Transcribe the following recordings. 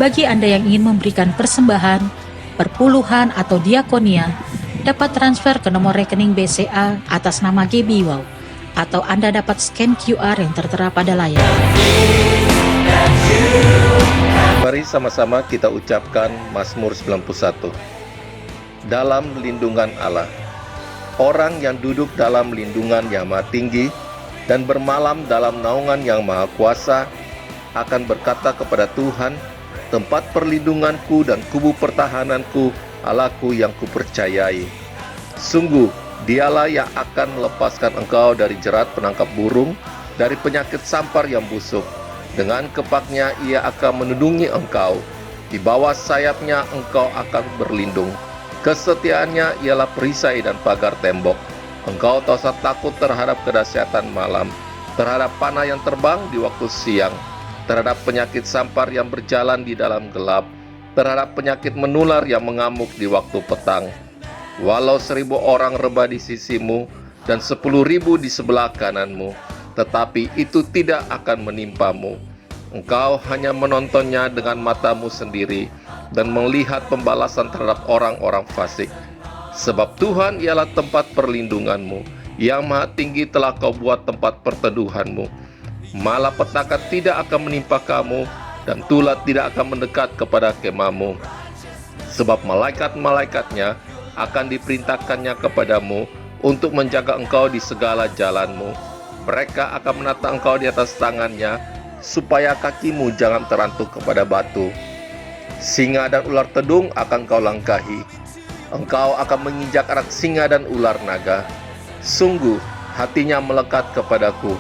Bagi Anda yang ingin memberikan persembahan, perpuluhan atau diakonia, dapat transfer ke nomor rekening BCA atas nama Gaby Wow, atau Anda dapat scan QR yang tertera pada layar. Mari sama-sama kita ucapkan Mazmur 91. Dalam lindungan Allah. Orang yang duduk dalam lindungan yang maha tinggi dan bermalam dalam naungan yang maha kuasa akan berkata kepada Tuhan, tempat perlindunganku dan kubu pertahananku, Allahku yang kupercayai. Sungguh, dialah yang akan melepaskan engkau dari jerat penangkap burung, dari penyakit sampar yang busuk. Dengan kepaknya ia akan menundungi engkau. Di bawah sayapnya engkau akan berlindung. Kesetiaannya ialah perisai dan pagar tembok. Engkau tak usah takut terhadap kedahsyatan malam, terhadap panah yang terbang di waktu siang, terhadap penyakit sampar yang berjalan di dalam gelap, terhadap penyakit menular yang mengamuk di waktu petang. Walau 1000 orang rebah di sisimu dan 10.000 di sebelah kananmu, tetapi itu tidak akan menimpamu. Engkau hanya menontonnya dengan matamu sendiri dan melihat pembalasan terhadap orang-orang fasik. Sebab Tuhan ialah tempat perlindunganmu, yang maha tinggi telah kau buat tempat perteduhanmu. Malapetaka tidak akan menimpa kamu, dan tulah tidak akan mendekat kepada kemahmu. Sebab malaikat-malaikatnya akan diperintahkannya kepadamu untuk menjaga engkau di segala jalanmu. Mereka akan menata engkau di atas tangannya, supaya kakimu jangan terantuk kepada batu. Singa dan ular tedung akan kau langkahi. Engkau akan menginjak anak singa dan ular naga. Sungguh, hatinya melekat kepadaku,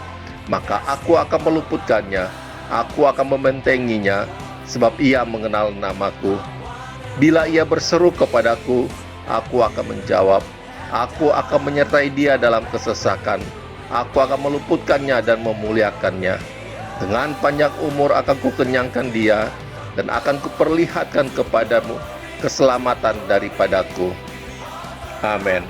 maka aku akan meluputkannya, aku akan membentenginya, sebab ia mengenal namaku. Bila ia berseru kepadaku, aku akan menjawab. Aku akan menyertai dia dalam kesesakan. Aku akan meluputkannya dan memuliakannya. Dengan panjang umur akan kukenyangkan dia, dan akan kuperlihatkan kepadamu keselamatan daripadaku. Amin.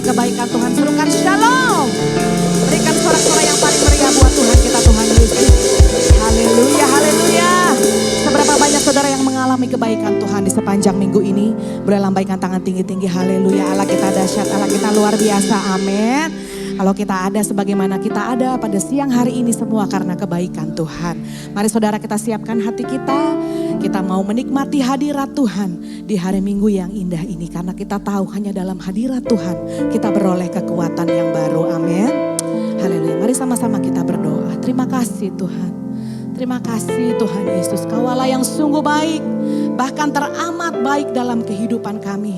kebaikan Tuhan. Serukan shalom. Berikan sorak-sorai yang paling meriah buat Tuhan kita, Tuhan Yesus. Haleluya, haleluya. Seberapa banyak saudara yang mengalami kebaikan Tuhan di sepanjang minggu ini? Boleh lambaikan tangan tinggi-tinggi. Haleluya, Allah kita dahsyat, Allah kita luar biasa. Amin. Kalau kita ada sebagaimana kita ada pada siang hari ini semua karena kebaikan Tuhan. Mari saudara kita siapkan hati kita. Kita mau menikmati hadirat Tuhan di hari Minggu yang indah ini. Karena kita tahu hanya dalam hadirat Tuhan kita beroleh kekuatan yang baru. Amin. Haleluya. Mari sama-sama kita berdoa. Terima kasih Tuhan. Terima kasih Tuhan Yesus. Kau Allah yang sungguh baik. Bahkan teramat baik dalam kehidupan kami.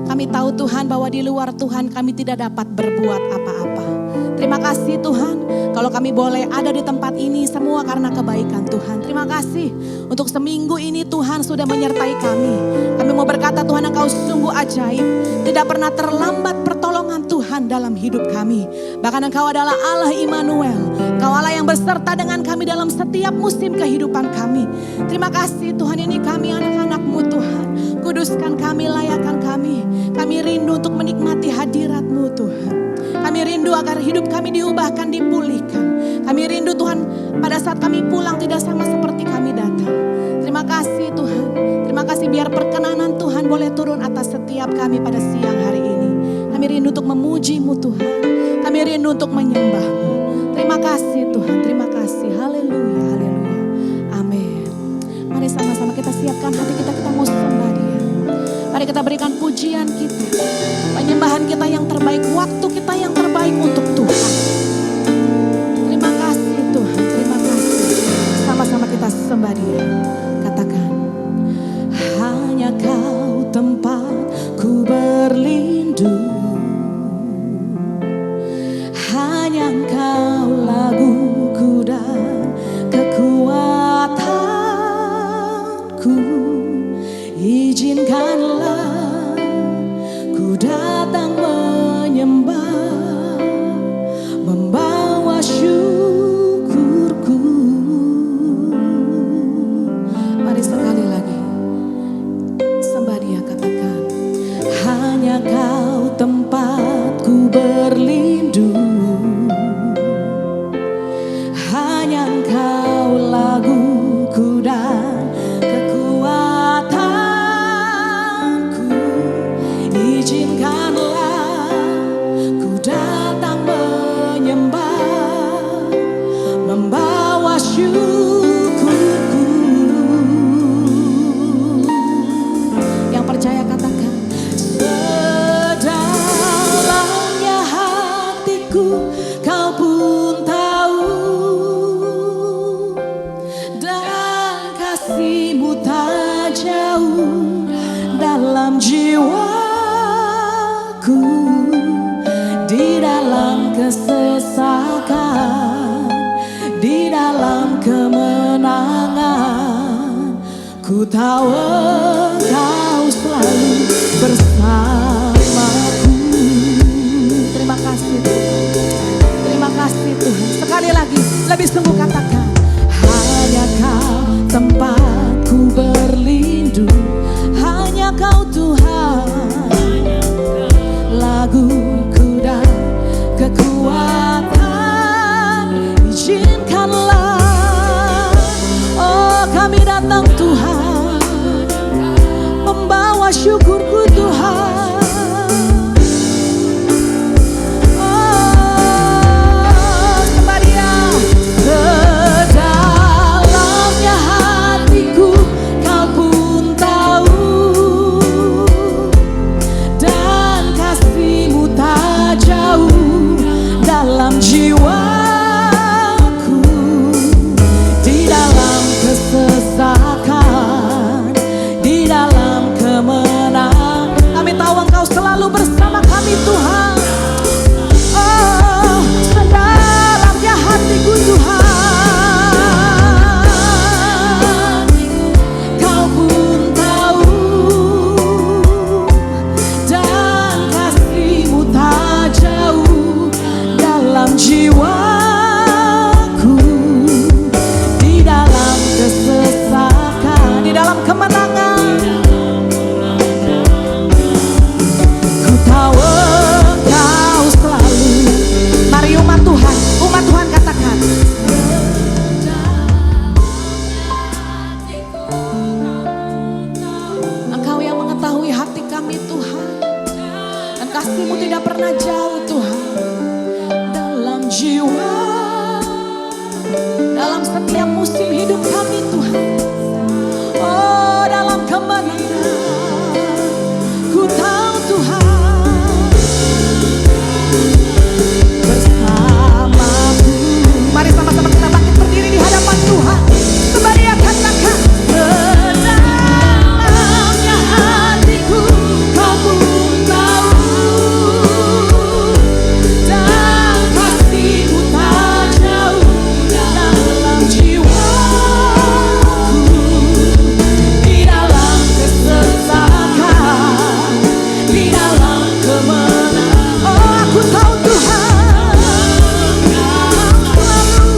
Kami tahu Tuhan bahwa di luar Tuhan kami tidak dapat berbuat apa-apa. Terima kasih Tuhan. Kalau kami boleh ada di tempat ini semua karena kebaikan Tuhan. Terima kasih untuk seminggu ini Tuhan sudah menyertai kami. Kami mau berkata Tuhan Engkau sungguh ajaib. Tidak pernah terlambat pertolongan Tuhan dalam hidup kami. Bahkan Engkau adalah Allah Immanuel. Engkau Allah yang beserta dengan kami dalam setiap musim kehidupan kami. Terima kasih Tuhan, ini kami anak-anak-Mu Tuhan. Kuduskan kami, layakkan kami. Kami rindu untuk menikmati hadirat-Mu Tuhan. Kami rindu agar hidup kami diubahkan, dipulihkan. Kami rindu Tuhan pada saat kami pulang tidak sama seperti kami datang. Terima kasih Tuhan. Terima kasih biar perkenanan Tuhan boleh turun atas setiap kami pada siang hari ini. Kami rindu untuk memuji-Mu Tuhan. Kami rindu untuk menyembah-Mu. Terima kasih Tuhan, terima kasih. Haleluya, haleluya. Amin. Mari sama-sama kita siapkan hati kita, kita mau sembah Dia. Mari kita berikan pujian kita, penyembahan kita yang terbaik, waktu kita yang terbaik untuk Tuhan. Terima kasih Tuhan, terima kasih. Sama-sama kita sembah Dia. Katakan, hanya Kau tempatku berlindung. Hanya Engkau laguku dan kekuatanku. Izinkanlah ku datang menyembah, membawa syukurku. Mari sekali lagi sembah Dia, katakan, hanya Kau tempatku berlindung. Hanya Engkau laguku dan kekuatanku. Izinkanlah ku datang menyembah, membawa syukurku. Yang percaya katakan, sedalamnya hatiku Kau pun tahu, dan kasih-Mu tak jauh dalam jiwaku. Di dalam kesesakan, di dalam kemenangan, ku tahu Engkau selalu bersamaku. Terima kasih Tuhan. Terima kasih Tuhan. Sekali lagi, lebih sungguh katakan, hanya Kau tempatku berlindung. Hanya Kau Tuhan, laguku dan kekuatan. Izinkanlah, oh kami datang Tuhan, membawa syukurku Tuhan. Sedalamnya hatiku Kau pun tahu, dan kasih-Mu tak jauh dalam jiwaku. Di dalam kesesakan, di dalam kemenangan, kasih-Mu tidak pernah jauh Tuhan. Dalam jiwa, dalam setiap musim hidup kami Tuhan. Oh, dalam kemenangan ku tahu Tuhan bersamaku. Mari sama-sama kita bangkit berdiri di hadapan Tuhan. Kembali akan katakan, sedalamnya hatiku kamu tahu, dan kasih-Mu tak jauh dalam jiwaku, di dalam kesesakan, di dalam kemenangan. Oh, aku tahu Tuhan selalu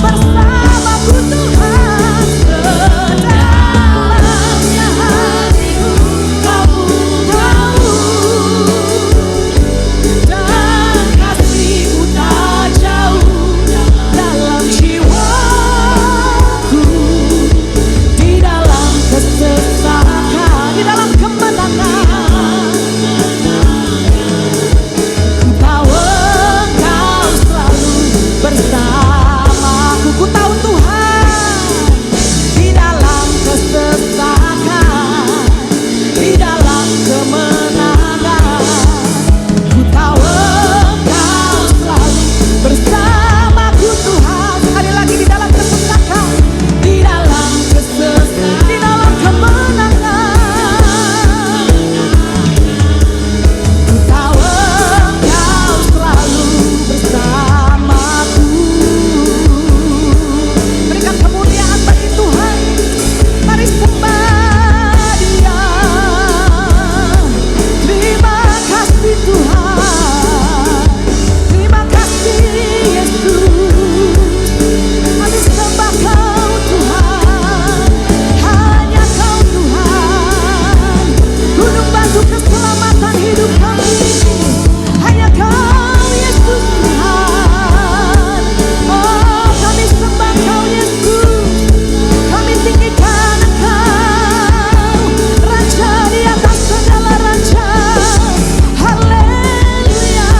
bersamaku Tuhan. Sedalamnya hatiku kamu tahu, dan kasih-Mu tak jauh dalam jiwaku, di dalam kesesakan, di dalam kemenangan. Ku tahu Engkau selalu bersamaku. Ku tahu Tuhan di dalam kesesakan, di dalam kemenangan. Ku tahu Engkau selalu bersamaku Tuhan. Sekali lagi, di dalam kesesakan, di dalam kesesakan, di dalam kemenangan. Ku tahu Engkau selalu bersamaku. Berikan kemuliaan bagi Tuhan. Mari sembah Dia. Terima kasih Tuhan. Terima kasih Yesus. Kami sembah Kau Tuhan. Hanya Kau Tuhan. Gunung batu keselamatan hidup kami. Hanya Kau Yesus Tuhan. Oh, kami sembah Kau Yesus. Kami tinggikan Engkau, Raja di atas segala raja. Haleluya.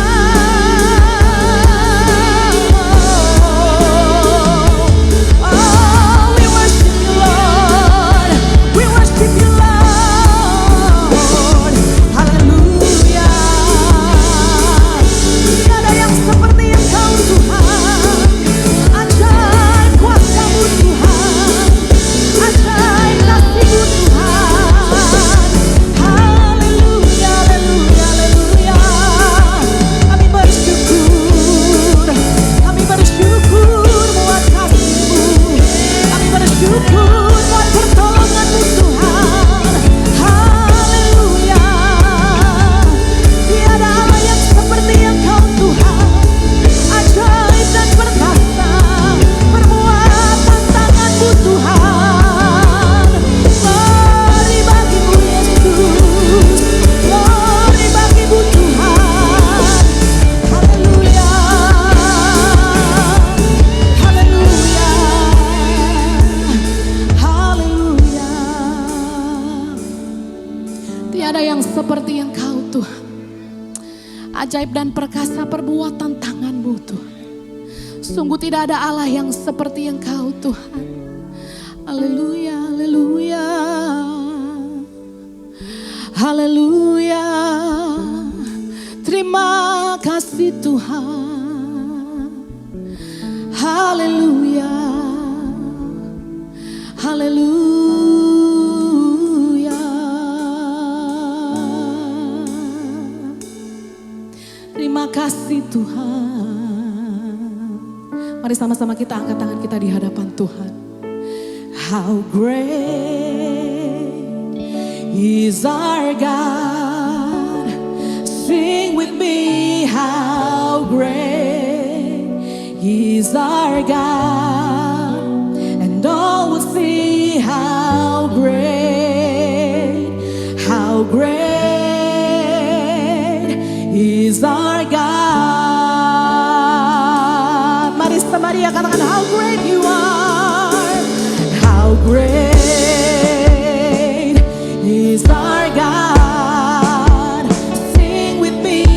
Oh, we worship you Lord. We worship you Lord. Haleluya. Tiada yang seperti Engkau Tuhan. Ajaib kuasa-Mu Tuhan. Ajaib kasih-Mu Tuhan. Haleluya, haleluya, haleluya. Kami bersyukur. Kami bersyukur buat kasih-Mu. Kami bersyukur buat pertolongan-Mu Tuhan. Haleluya. Tiada Allah yang seperti Engkau Tuhan. Ajaib dan perkasa perbuatan tangan-Mu Tuhan. Glory bagi-Mu Yesus. Glory bagi-Mu Tuhan. Haleluya. Haleluya. Haleluya. Tiada yang seperti Engkau Tuhan. Ajaib dan perkasa perbuatan tangan-Mu Tuhan. Sungguh tidak ada Allah yang seperti Engkau Tuhan. Haleluya, haleluya. Haleluya. Terima kasih Tuhan. Haleluya. Haleluya. Terima kasih Tuhan. Mari sama-sama kita angkat tangan kita di hadapan Tuhan. How great is our God. Sing with me, how great is our God. And all will see how great is our God. Mari Samaria katakan, how great you are. How great is our God. Sing with me,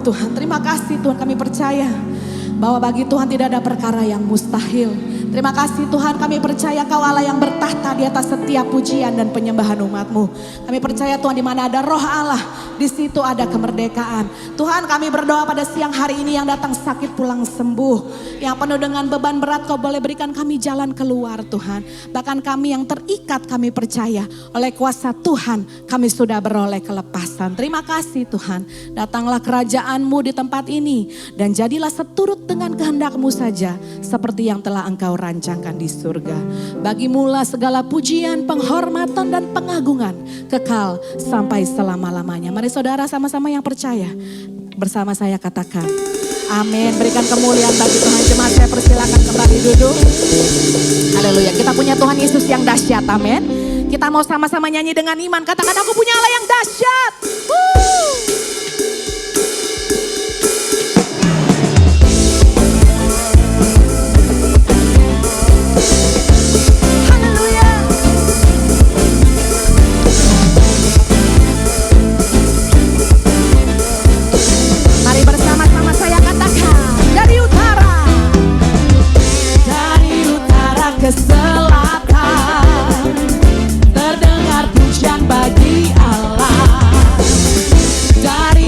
Tuhan. Terima kasih Tuhan, kami percaya bahwa bagi Tuhan tidak ada perkara yang mustahil. Terima kasih Tuhan, kami percaya Kau Allah yang bertahta di atas setiap pujian dan penyembahan umat-Mu. Kami percaya Tuhan, di mana ada roh Allah, di situ ada kemerdekaan. Tuhan, kami berdoa pada siang hari ini yang datang sakit pulang sembuh, yang penuh dengan beban berat Kau boleh berikan kami jalan keluar Tuhan. Bahkan kami yang terikat, kami percaya oleh kuasa Tuhan kami sudah beroleh kelepasan. Terima kasih Tuhan, datanglah kerajaan-Mu di tempat ini dan jadilah seturut dengan kehendak-Mu saja seperti yang telah Engkau rancangkan di surga. Bagimulah segala pujian, penghormatan dan pengagungan kekal sampai selama-lamanya. Mari saudara sama-sama yang percaya bersama saya katakan amin. Berikan kemuliaan bagi Tuhan. Jemaat saya persilakan kembali duduk. Haleluya. Kita punya Tuhan Yesus yang dahsyat, amin. Kita mau sama-sama nyanyi dengan iman. Katakan, aku punya Allah yang dahsyat. Selatan terdengar pujian bagi Allah, dari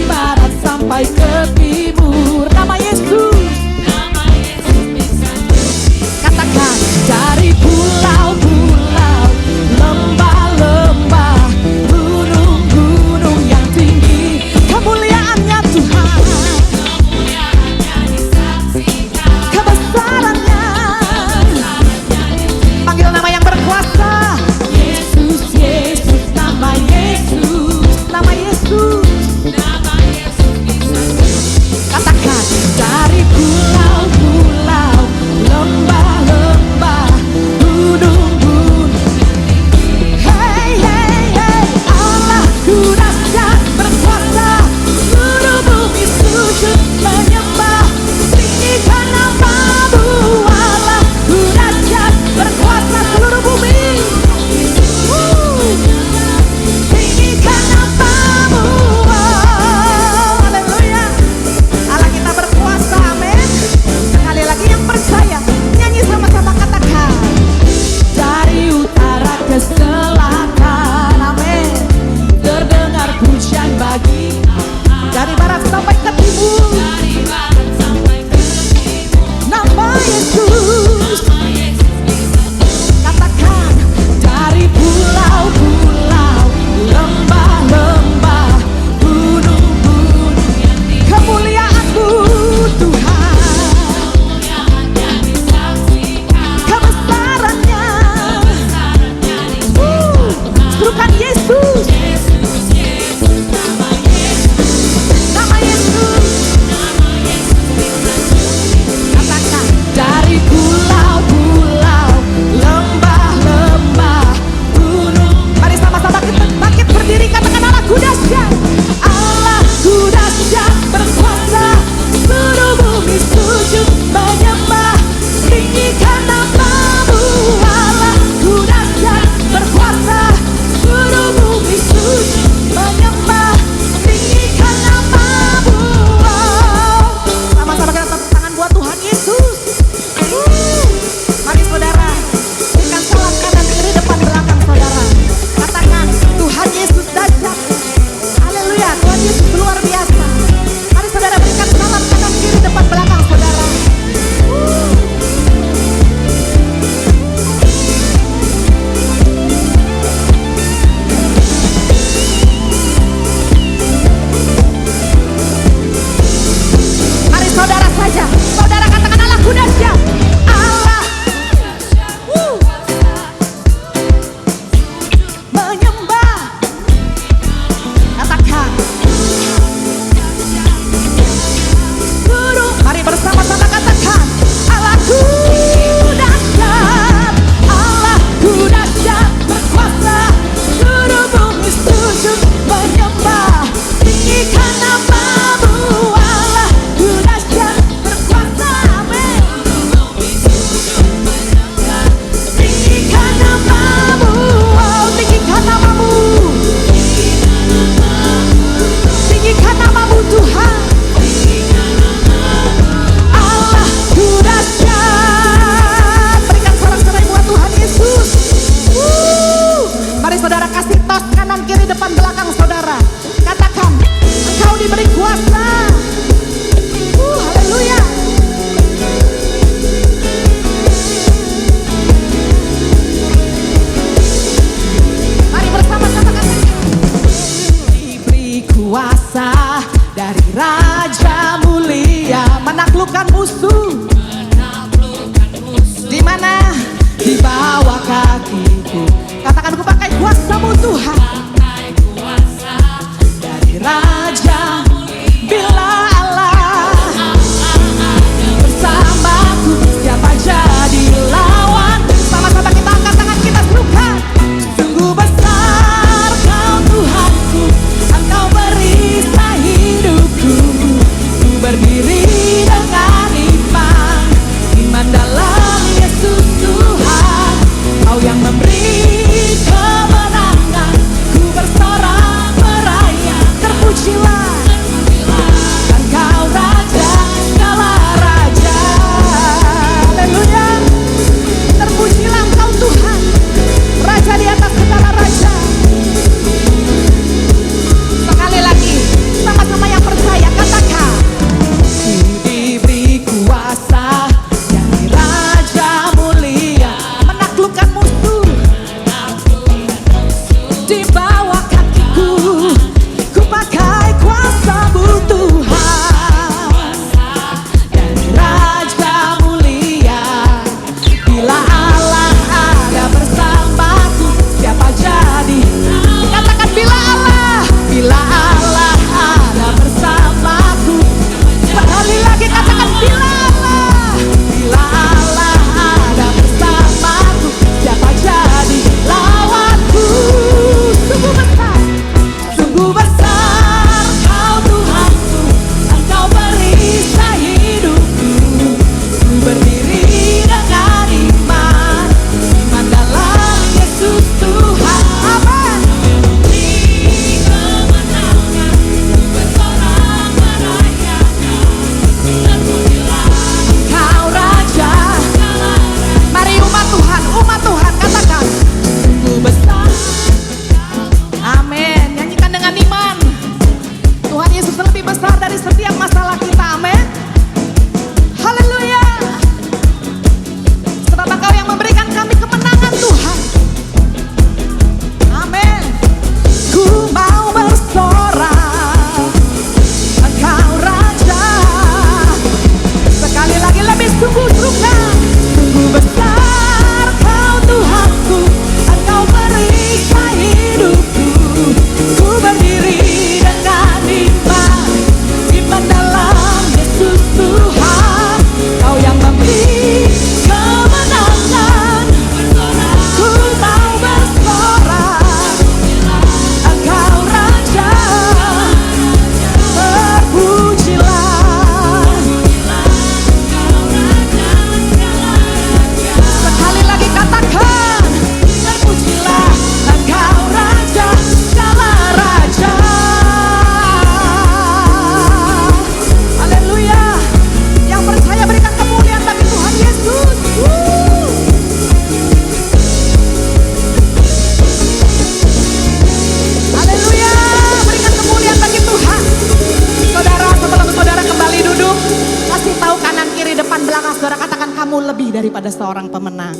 ada seorang pemenang.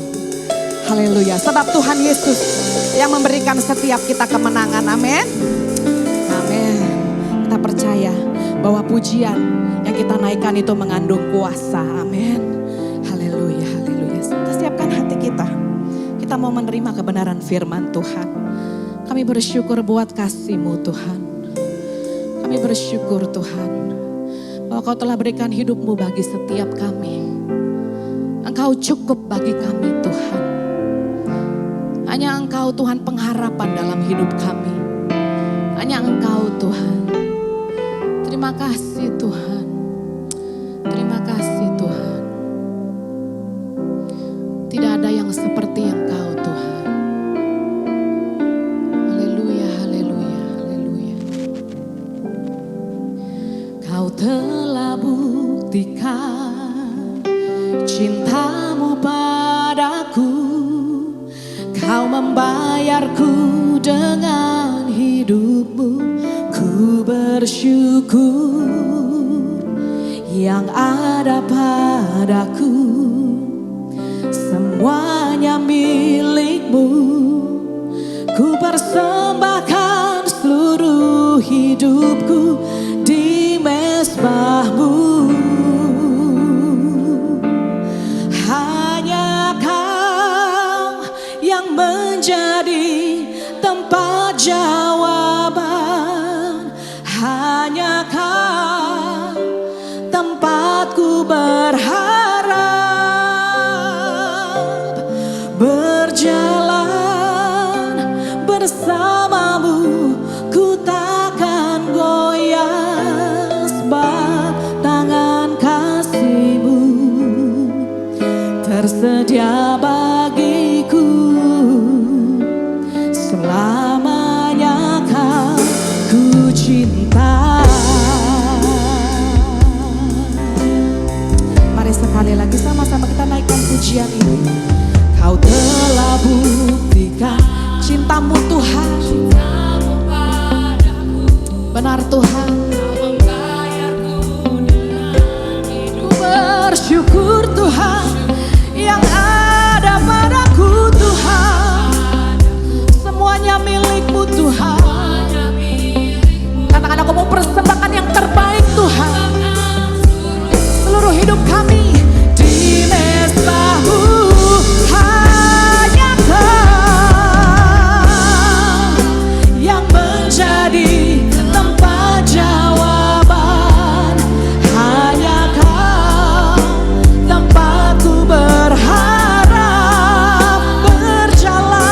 Haleluya. Sebab Tuhan Yesus yang memberikan setiap kita kemenangan. Amin. Amin. Kita percaya bahwa pujian yang kita naikkan itu mengandung kuasa. Amin. Haleluya. Haleluya. Kita siapkan hati kita. Kita mau menerima kebenaran firman Tuhan. Kami bersyukur buat kasih-Mu Tuhan. Kami bersyukur Tuhan bahwa Kau telah berikan hidup-Mu bagi setiap kami. Engkau cukup bagi kami Tuhan. Hanya Engkau Tuhan pengharapan dalam hidup kami. Hanya Engkau Tuhan. Terima kasih Tuhan. Terima kasih Tuhan. Tidak ada yang seperti Engkau Tuhan. Haleluya, haleluya, haleluya. Kau telah buktikan cinta-Mu padaku. Kau membayarku dengan hidup-Mu. Ku bersyukur yang ada padaku. Semuanya milik-Mu. Ku persembahkan seluruh hidupku di mezbah-Mu. Hanya Kau yang menjadi tempat jawaban. Hanya Kau tempatku berharap. Berjalan bersama-Mu, ku takkan goyah. Sebab tangan kasih-Mu tersedia bagiku. Selamanya Kau ku cinta. Mari sekali lagi sama-sama kita naikkan pujian ini. Kau telah buktikan cinta-Mu Tuhan. Benar Tuhan. Ku bersyukur Tuhan yang ada padaku Tuhan. Semuanya milik-Mu Tuhan. Katakan aku mau persembahkan yang terbaik Tuhan. Seluruh hidup kami di mezbah-Mu. Hanya Kau yang menjadi tempat jawaban. Hanya Kau tempatku berharap. Berjalan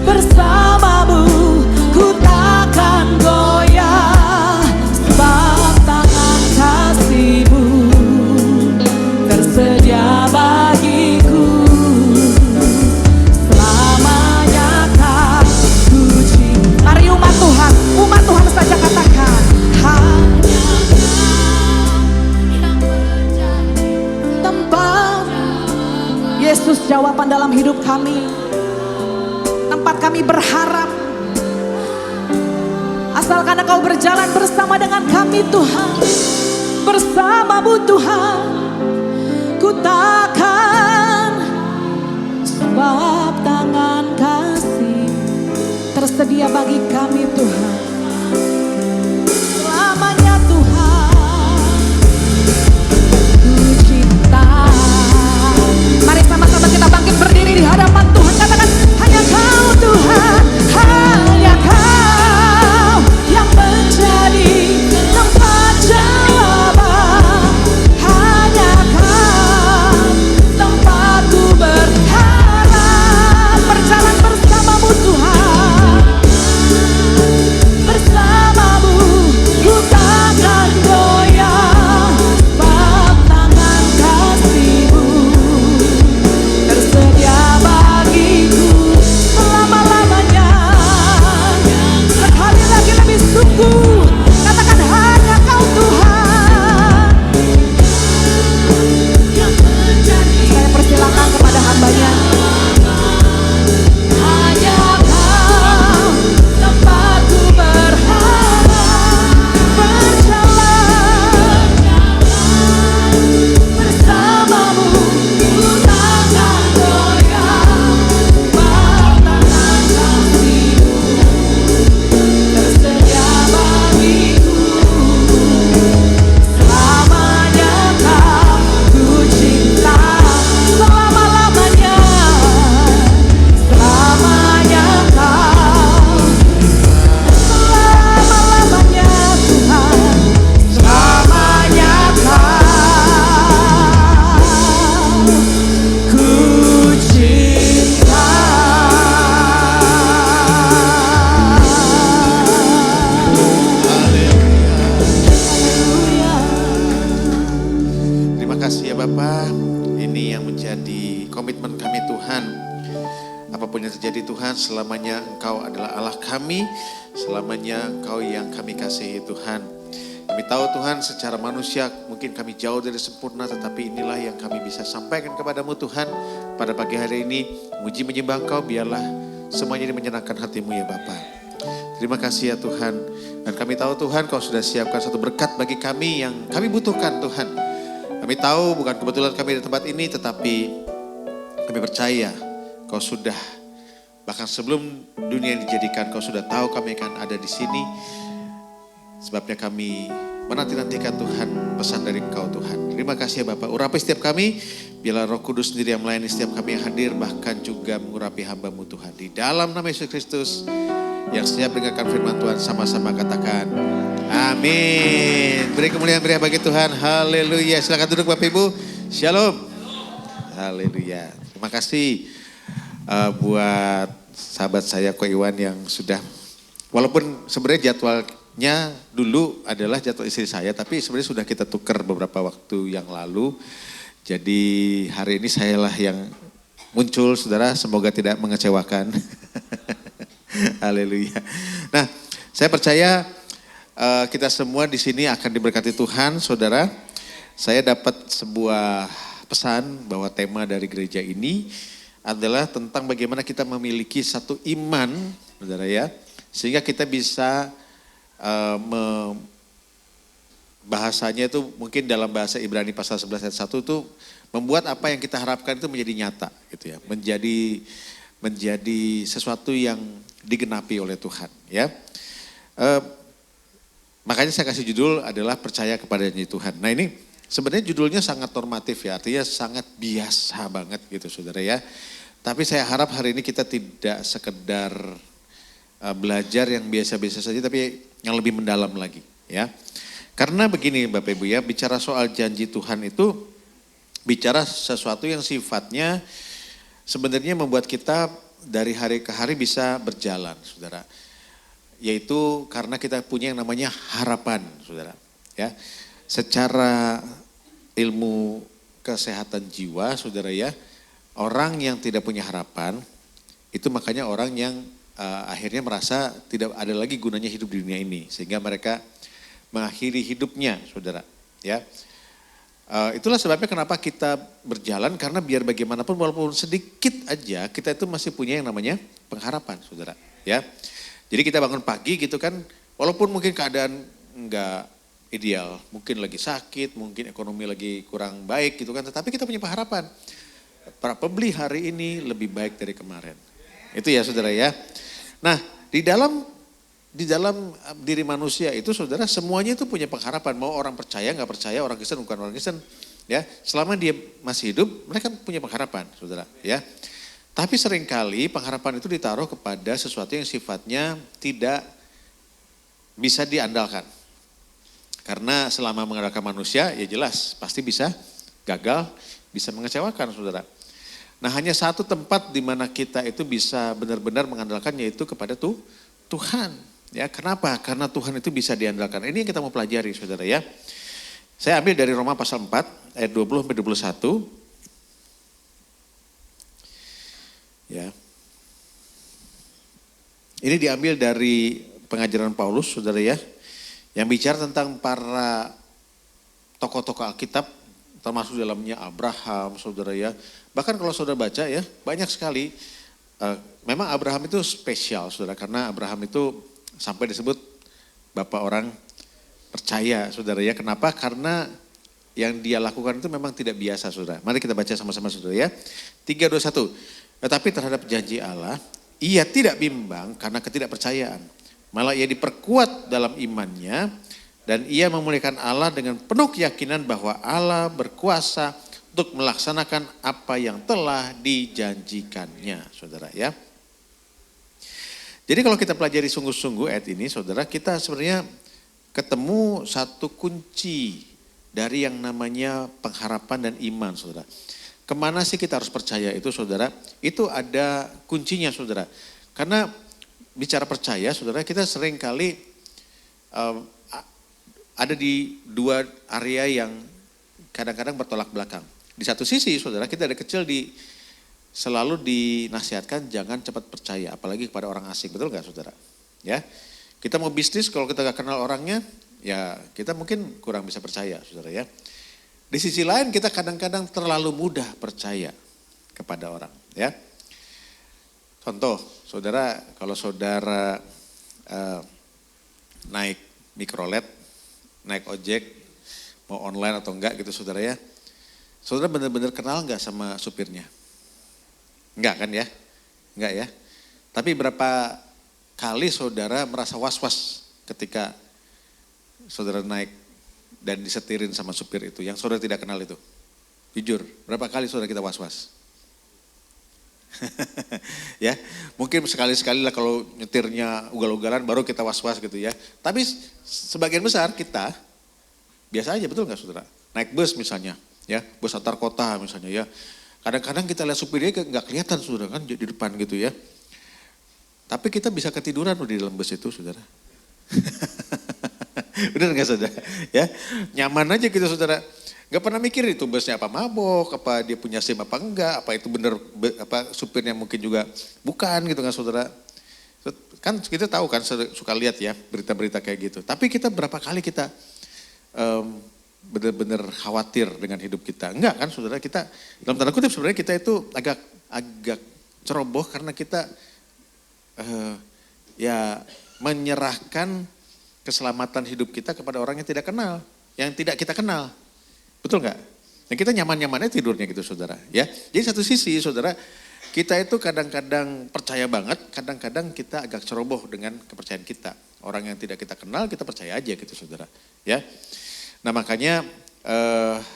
bersama-Mu, ku takkan goyah. Sebab tangan kasih-Mu tersedia bagiku. Selamanya Kau ku cinta. Mari umat Tuhan saja katakan. Hanya tempat Yesus jawaban dalam hidup kami. Tempat kami berharap. Asalkan Engkau berjalan bersama dengan kami Tuhan. Bersama-Mu Tuhan. Ku takkan. Sebab tangan kasih tersedia bagi kami Tuhan. Selamanya Tuhan ku cinta. Mari sama-sama kita bangkit berdiri di hadapan Tuhan. Katakan hanya Kau Tuhan. Hanya Kau yang menjadi tempat jawaban. Hanya Kau tempatku berharap. Berjalan bersama-Mu Tuhan. Bapa, ini yang menjadi komitmen kami Tuhan. Apapun yang terjadi Tuhan, selamanya Engkau adalah Allah kami, selamanya Engkau yang kami kasihi Tuhan. Kami tahu Tuhan secara manusia mungkin kami jauh dari sempurna, tetapi inilah yang kami bisa sampaikan kepadamu Tuhan. Pada pagi hari ini, muji menyembah Engkau, biarlah semuanya ini menyenangkan hatimu ya Bapa. Terima kasih ya Tuhan. Dan kami tahu Tuhan Kau sudah siapkan satu berkat bagi kami yang kami butuhkan Tuhan. Kami tahu bukan kebetulan kami di tempat ini, tetapi kami percaya Kau sudah, bahkan sebelum dunia dijadikan, Kau sudah tahu kami akan ada di sini. Sebabnya kami menanti-nantikan Tuhan, pesan dari Engkau Tuhan. Terima kasih ya Bapak. Urapi setiap kami, biarlah Roh Kudus sendiri yang melayani setiap kami yang hadir, bahkan juga mengurapi hamba-Mu Tuhan. Di dalam nama Yesus Kristus yang siap mendengarkan firman Tuhan, sama-sama katakan amin. Beri kemuliaan beri bagi Tuhan. Haleluya. Silakan duduk Bapak Ibu. Shalom. Haleluya. Terima kasih buat sahabat saya Ko Iwan yang sudah, walaupun sebenarnya jadwalnya dulu adalah jadwal istri saya, tapi sebenarnya sudah kita tukar beberapa waktu yang lalu. Jadi hari ini sayalah yang muncul, saudara. Semoga tidak mengecewakan. Haleluya. Nah, saya percaya kita semua di sini akan diberkati Tuhan, saudara. Saya dapat sebuah pesan bahwa tema dari gereja ini adalah tentang bagaimana kita memiliki satu iman, saudara ya, sehingga kita bisa bahasanya itu mungkin dalam bahasa Ibrani pasal 11 ayat 1 itu membuat apa yang kita harapkan itu menjadi nyata, gitu ya, menjadi sesuatu yang digenapi oleh Tuhan, ya. Makanya saya kasih judul adalah percaya kepada janji Tuhan. Nah ini sebenarnya judulnya sangat normatif ya, artinya sangat biasa banget gitu saudara ya. Tapi saya harap hari ini kita tidak sekedar belajar yang biasa-biasa saja, tapi yang lebih mendalam lagi ya. Karena begini Bapak Ibu ya, bicara soal janji Tuhan itu bicara sesuatu yang sifatnya sebenarnya membuat kita dari hari ke hari bisa berjalan saudara. Yaitu karena kita punya yang namanya harapan, saudara. Ya, secara ilmu kesehatan jiwa, saudara ya, orang yang tidak punya harapan, itu makanya orang yang akhirnya merasa tidak ada lagi gunanya hidup di dunia ini, sehingga mereka mengakhiri hidupnya, saudara. Ya, itulah sebabnya kenapa kita berjalan, karena biar bagaimanapun walaupun sedikit aja kita itu masih punya yang namanya pengharapan, saudara. Ya. Jadi kita bangun pagi gitu kan, walaupun mungkin keadaan enggak ideal, mungkin lagi sakit, mungkin ekonomi lagi kurang baik gitu kan, tetapi kita punya pengharapan. Para pembeli hari ini lebih baik dari kemarin. Itu ya saudara ya. Nah di dalam diri manusia itu saudara semuanya itu punya pengharapan. Mau orang percaya nggak percaya, orang Kristen bukan orang Kristen. Ya, selama dia masih hidup mereka punya pengharapan saudara ya. Tapi seringkali pengharapan itu ditaruh kepada sesuatu yang sifatnya tidak bisa diandalkan. Karena selama mengandalkan manusia ya jelas pasti bisa gagal, bisa mengecewakan saudara. Nah hanya satu tempat di mana kita itu bisa benar-benar mengandalkan yaitu kepada Tuhan. Ya, kenapa? Karena Tuhan itu bisa diandalkan. Ini yang kita mau pelajari saudara ya. Saya ambil dari Roma pasal 4 ayat 20-21. Ya. Ini diambil dari pengajaran Paulus, saudara ya, yang bicara tentang para tokoh-tokoh Alkitab, termasuk dalamnya Abraham, saudara ya. Bahkan kalau saudara baca ya, banyak sekali. Memang Abraham itu spesial, saudara, karena Abraham itu sampai disebut bapak orang percaya, saudara ya. Kenapa? Karena yang dia lakukan itu memang tidak biasa, saudara. Mari kita baca sama-sama, saudara ya. 3:21. Tetapi terhadap janji Allah, ia tidak bimbang karena ketidakpercayaan. Malah ia diperkuat dalam imannya dan ia memuliakan Allah dengan penuh keyakinan bahwa Allah berkuasa untuk melaksanakan apa yang telah dijanjikannya, saudara ya. Jadi kalau kita pelajari sungguh-sungguh ayat ini, saudara, kita sebenarnya ketemu satu kunci dari yang namanya pengharapan dan iman, saudara. Kemana sih kita harus percaya itu saudara? Itu ada kuncinya saudara. Karena bicara percaya saudara, kita sering kali ada di dua area yang kadang-kadang bertolak belakang. Di satu sisi saudara, kita dari kecil selalu dinasihatkan jangan cepat percaya, apalagi kepada orang asing, betul nggak saudara? Ya, kita mau bisnis kalau kita nggak kenal orangnya, ya kita mungkin kurang bisa percaya saudara ya. Di sisi lain kita kadang-kadang terlalu mudah percaya kepada orang ya. Contoh, saudara, kalau saudara naik mikrolet, naik ojek, mau online atau enggak gitu saudara ya. Saudara benar-benar kenal enggak sama supirnya? Enggak kan ya? Enggak ya. Tapi berapa kali saudara merasa was-was ketika saudara naik dan disetirin sama supir itu, yang saudara tidak kenal itu? Jujur, berapa kali saudara kita was-was? Ya, mungkin sekali-sekali lah kalau nyetirnya ugal-ugalan baru kita was-was gitu ya. Tapi sebagian besar kita biasa aja, betul nggak saudara? Naik bus misalnya, ya bus antar kota misalnya ya. Kadang-kadang kita lihat supirnya nggak kelihatan saudara kan di depan gitu ya. Tapi kita bisa ketiduran di dalam bus itu saudara. Benar nggak saudara? Ya, nyaman aja gitu saudara. Gak pernah mikir itu busnya apa mabok, apa dia punya SIM apa enggak, apa itu benar apa supirnya mungkin juga bukan gitu kan saudara. Kan kita tahu kan, suka lihat ya berita-berita kayak gitu. Tapi kita berapa kali kita benar-benar khawatir dengan hidup kita. Enggak kan saudara, kita dalam tanda kutip sebenarnya kita itu agak ceroboh karena kita ya menyerahkan keselamatan hidup kita kepada orang yang tidak kenal, yang tidak kita kenal. Betul nggak? Nah kita nyaman-nyamannya tidurnya gitu saudara. Ya, jadi satu sisi saudara, kita itu kadang-kadang percaya banget, kadang-kadang kita agak ceroboh dengan kepercayaan kita. Orang yang tidak kita kenal kita percaya aja gitu saudara. Ya, nah makanya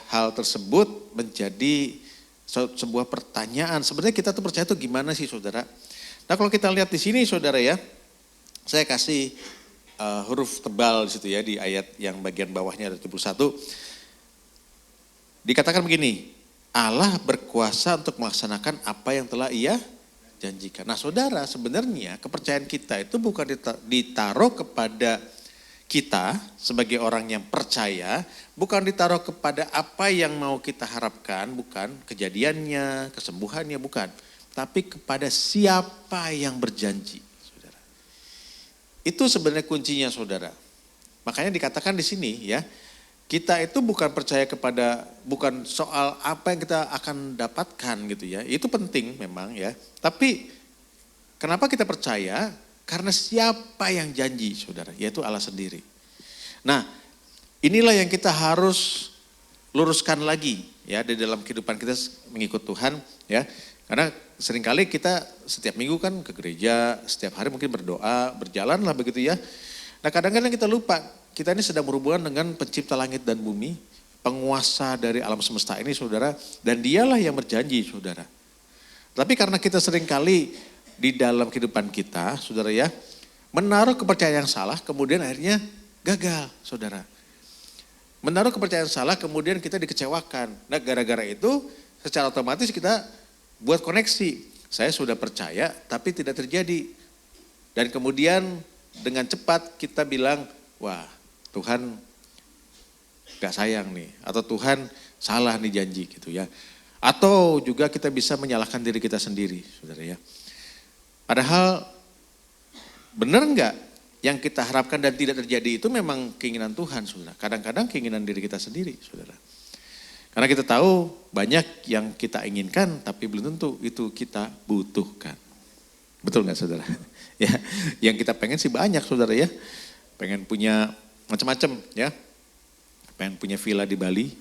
hal tersebut menjadi sebuah pertanyaan. Sebenarnya kita tuh percaya tuh gimana sih saudara? Nah kalau kita lihat di sini saudara ya, saya kasih huruf tebal di situ ya di ayat yang bagian bawahnya ada 71. Dikatakan begini, Allah berkuasa untuk melaksanakan apa yang telah Ia janjikan. Nah saudara, sebenarnya kepercayaan kita itu bukan ditaruh kepada kita sebagai orang yang percaya, bukan ditaruh kepada apa yang mau kita harapkan, bukan kejadiannya, kesembuhannya, bukan. Tapi kepada siapa yang berjanji, saudara. Itu sebenarnya kuncinya saudara. Makanya dikatakan di sini ya, kita itu bukan percaya bukan soal apa yang kita akan dapatkan gitu ya. Itu penting memang ya. Tapi kenapa kita percaya? Karena siapa yang janji saudara, yaitu Allah sendiri. Nah inilah yang kita harus luruskan lagi ya di dalam kehidupan kita mengikut Tuhan ya. Karena seringkali kita setiap minggu kan ke gereja, setiap hari mungkin berdoa, berjalan lah begitu ya. Nah kadang-kadang kita lupa. Kita ini sedang berhubungan dengan pencipta langit dan bumi, penguasa dari alam semesta ini saudara, dan dialah yang berjanji saudara. Tapi karena kita seringkali di dalam kehidupan kita saudara ya, menaruh kepercayaan yang salah kemudian akhirnya gagal saudara. Menaruh kepercayaan salah kemudian kita dikecewakan. Nah gara-gara itu secara otomatis kita buat koneksi. Saya sudah percaya tapi tidak terjadi. Dan kemudian dengan cepat kita bilang, wah Tuhan gak sayang nih, atau Tuhan salah nih janji gitu ya. Atau juga kita bisa menyalahkan diri kita sendiri saudara ya. Padahal benar gak yang kita harapkan dan tidak terjadi itu memang keinginan Tuhan saudara. Kadang-kadang keinginan diri kita sendiri saudara. Karena kita tahu banyak yang kita inginkan tapi belum tentu itu kita butuhkan. Betul gak saudara? Ya, yang kita pengen sih banyak saudara ya. Pengen punya macam-macam ya, pengen punya villa di Bali.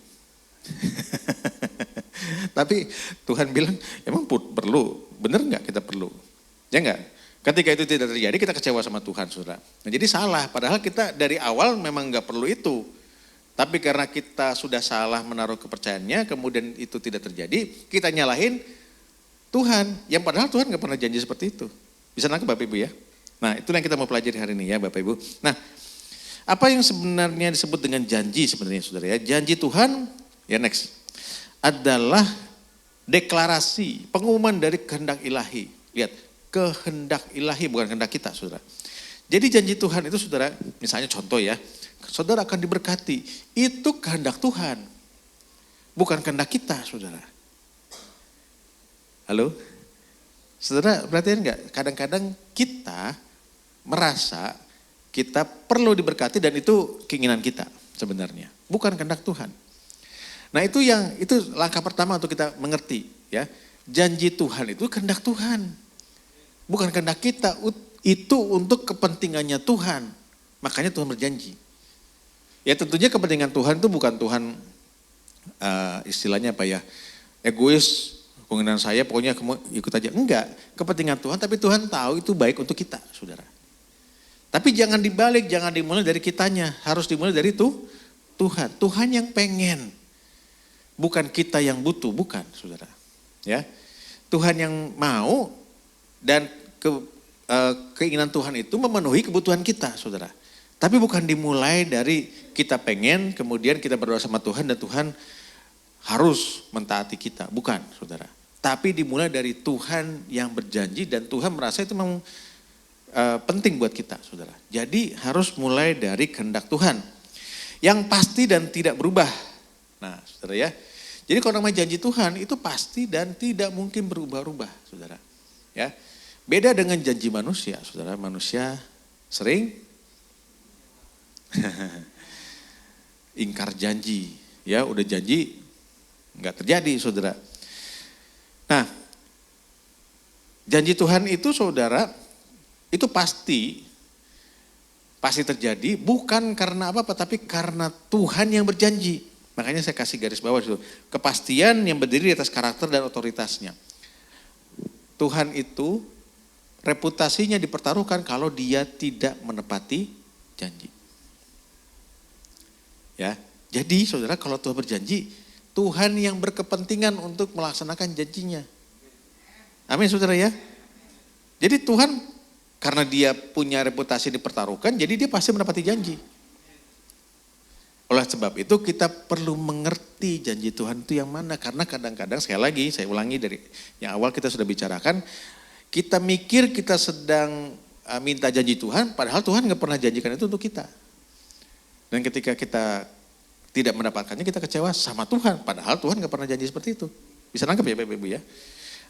Tapi Tuhan bilang, emang perlu, bener nggak kita perlu? Ya nggak? Ketika itu tidak terjadi kita kecewa sama Tuhan saudara. Nah jadi salah, padahal kita dari awal memang nggak perlu itu. Tapi karena kita sudah salah menaruh kepercayaannya, kemudian itu tidak terjadi, kita nyalahin Tuhan. Yang padahal Tuhan nggak pernah janji seperti itu. Bisa nangkep Bapak Ibu ya? Nah itulah yang kita mau pelajari hari ini ya Bapak Ibu. Nah apa yang sebenarnya disebut dengan janji sebenarnya saudara ya. Janji Tuhan, ya next, adalah deklarasi, pengumuman dari kehendak ilahi. Lihat, kehendak ilahi bukan kehendak kita saudara. Jadi janji Tuhan itu saudara, misalnya contoh ya, saudara akan diberkati, itu kehendak Tuhan. bukan kehendak kita, saudara. Halo? Saudara, perhatian enggak? Kadang-kadang kita merasa kita perlu diberkati dan itu keinginan kita sebenarnya. Bukan kehendak Tuhan. Nah itu langkah pertama untuk kita mengerti ya. Janji Tuhan itu kehendak Tuhan. Bukan kehendak kita, itu untuk kepentingannya Tuhan. Makanya Tuhan berjanji. Ya tentunya kepentingan Tuhan itu bukan Tuhan istilahnya apa ya, egois, keinginan saya pokoknya kamu ikut aja. Enggak, kepentingan Tuhan tapi Tuhan tahu itu baik untuk kita, saudara. Tapi jangan dibalik, jangan dimulai dari kitanya, harus dimulai dari Tuhan. Tuhan yang pengen, bukan kita yang butuh, bukan saudara. Ya, Tuhan yang mau dan keinginan Tuhan itu memenuhi kebutuhan kita, saudara. Tapi bukan dimulai dari kita pengen, kemudian kita berdoa sama Tuhan dan Tuhan harus mentaati kita, bukan saudara. Tapi dimulai dari Tuhan yang berjanji dan Tuhan merasa itu memang penting buat kita, saudara. Jadi harus mulai dari kehendak Tuhan yang pasti dan tidak berubah. Nah, saudara ya. Jadi kalau namanya janji Tuhan itu pasti dan tidak mungkin berubah-ubah, saudara. Ya, beda dengan janji manusia, saudara. Manusia sering ingkar janji, ya udah janji nggak terjadi, saudara. Nah, janji Tuhan itu, saudara. Itu pasti terjadi bukan karena apa-apa tapi karena Tuhan yang berjanji. Makanya saya kasih garis bawah itu. Kepastian yang berdiri di atas karakter dan otoritasnya. Tuhan itu reputasinya dipertaruhkan kalau dia tidak menepati janji. Ya, jadi saudara kalau Tuhan berjanji, Tuhan yang berkepentingan untuk melaksanakan janjinya. Amin saudara ya. Jadi Tuhan karena dia punya reputasi dipertaruhkan, jadi dia pasti menepati janji. Oleh sebab itu kita perlu mengerti janji Tuhan itu yang mana. Karena kadang-kadang, sekali lagi saya ulangi dari yang awal kita sudah bicarakan, kita mikir kita sedang minta janji Tuhan, padahal Tuhan gak pernah janjikan itu untuk kita. Dan ketika kita tidak mendapatkannya, kita kecewa sama Tuhan, padahal Tuhan gak pernah janji seperti itu. Bisa nangkep ya Bapak Ibu ya?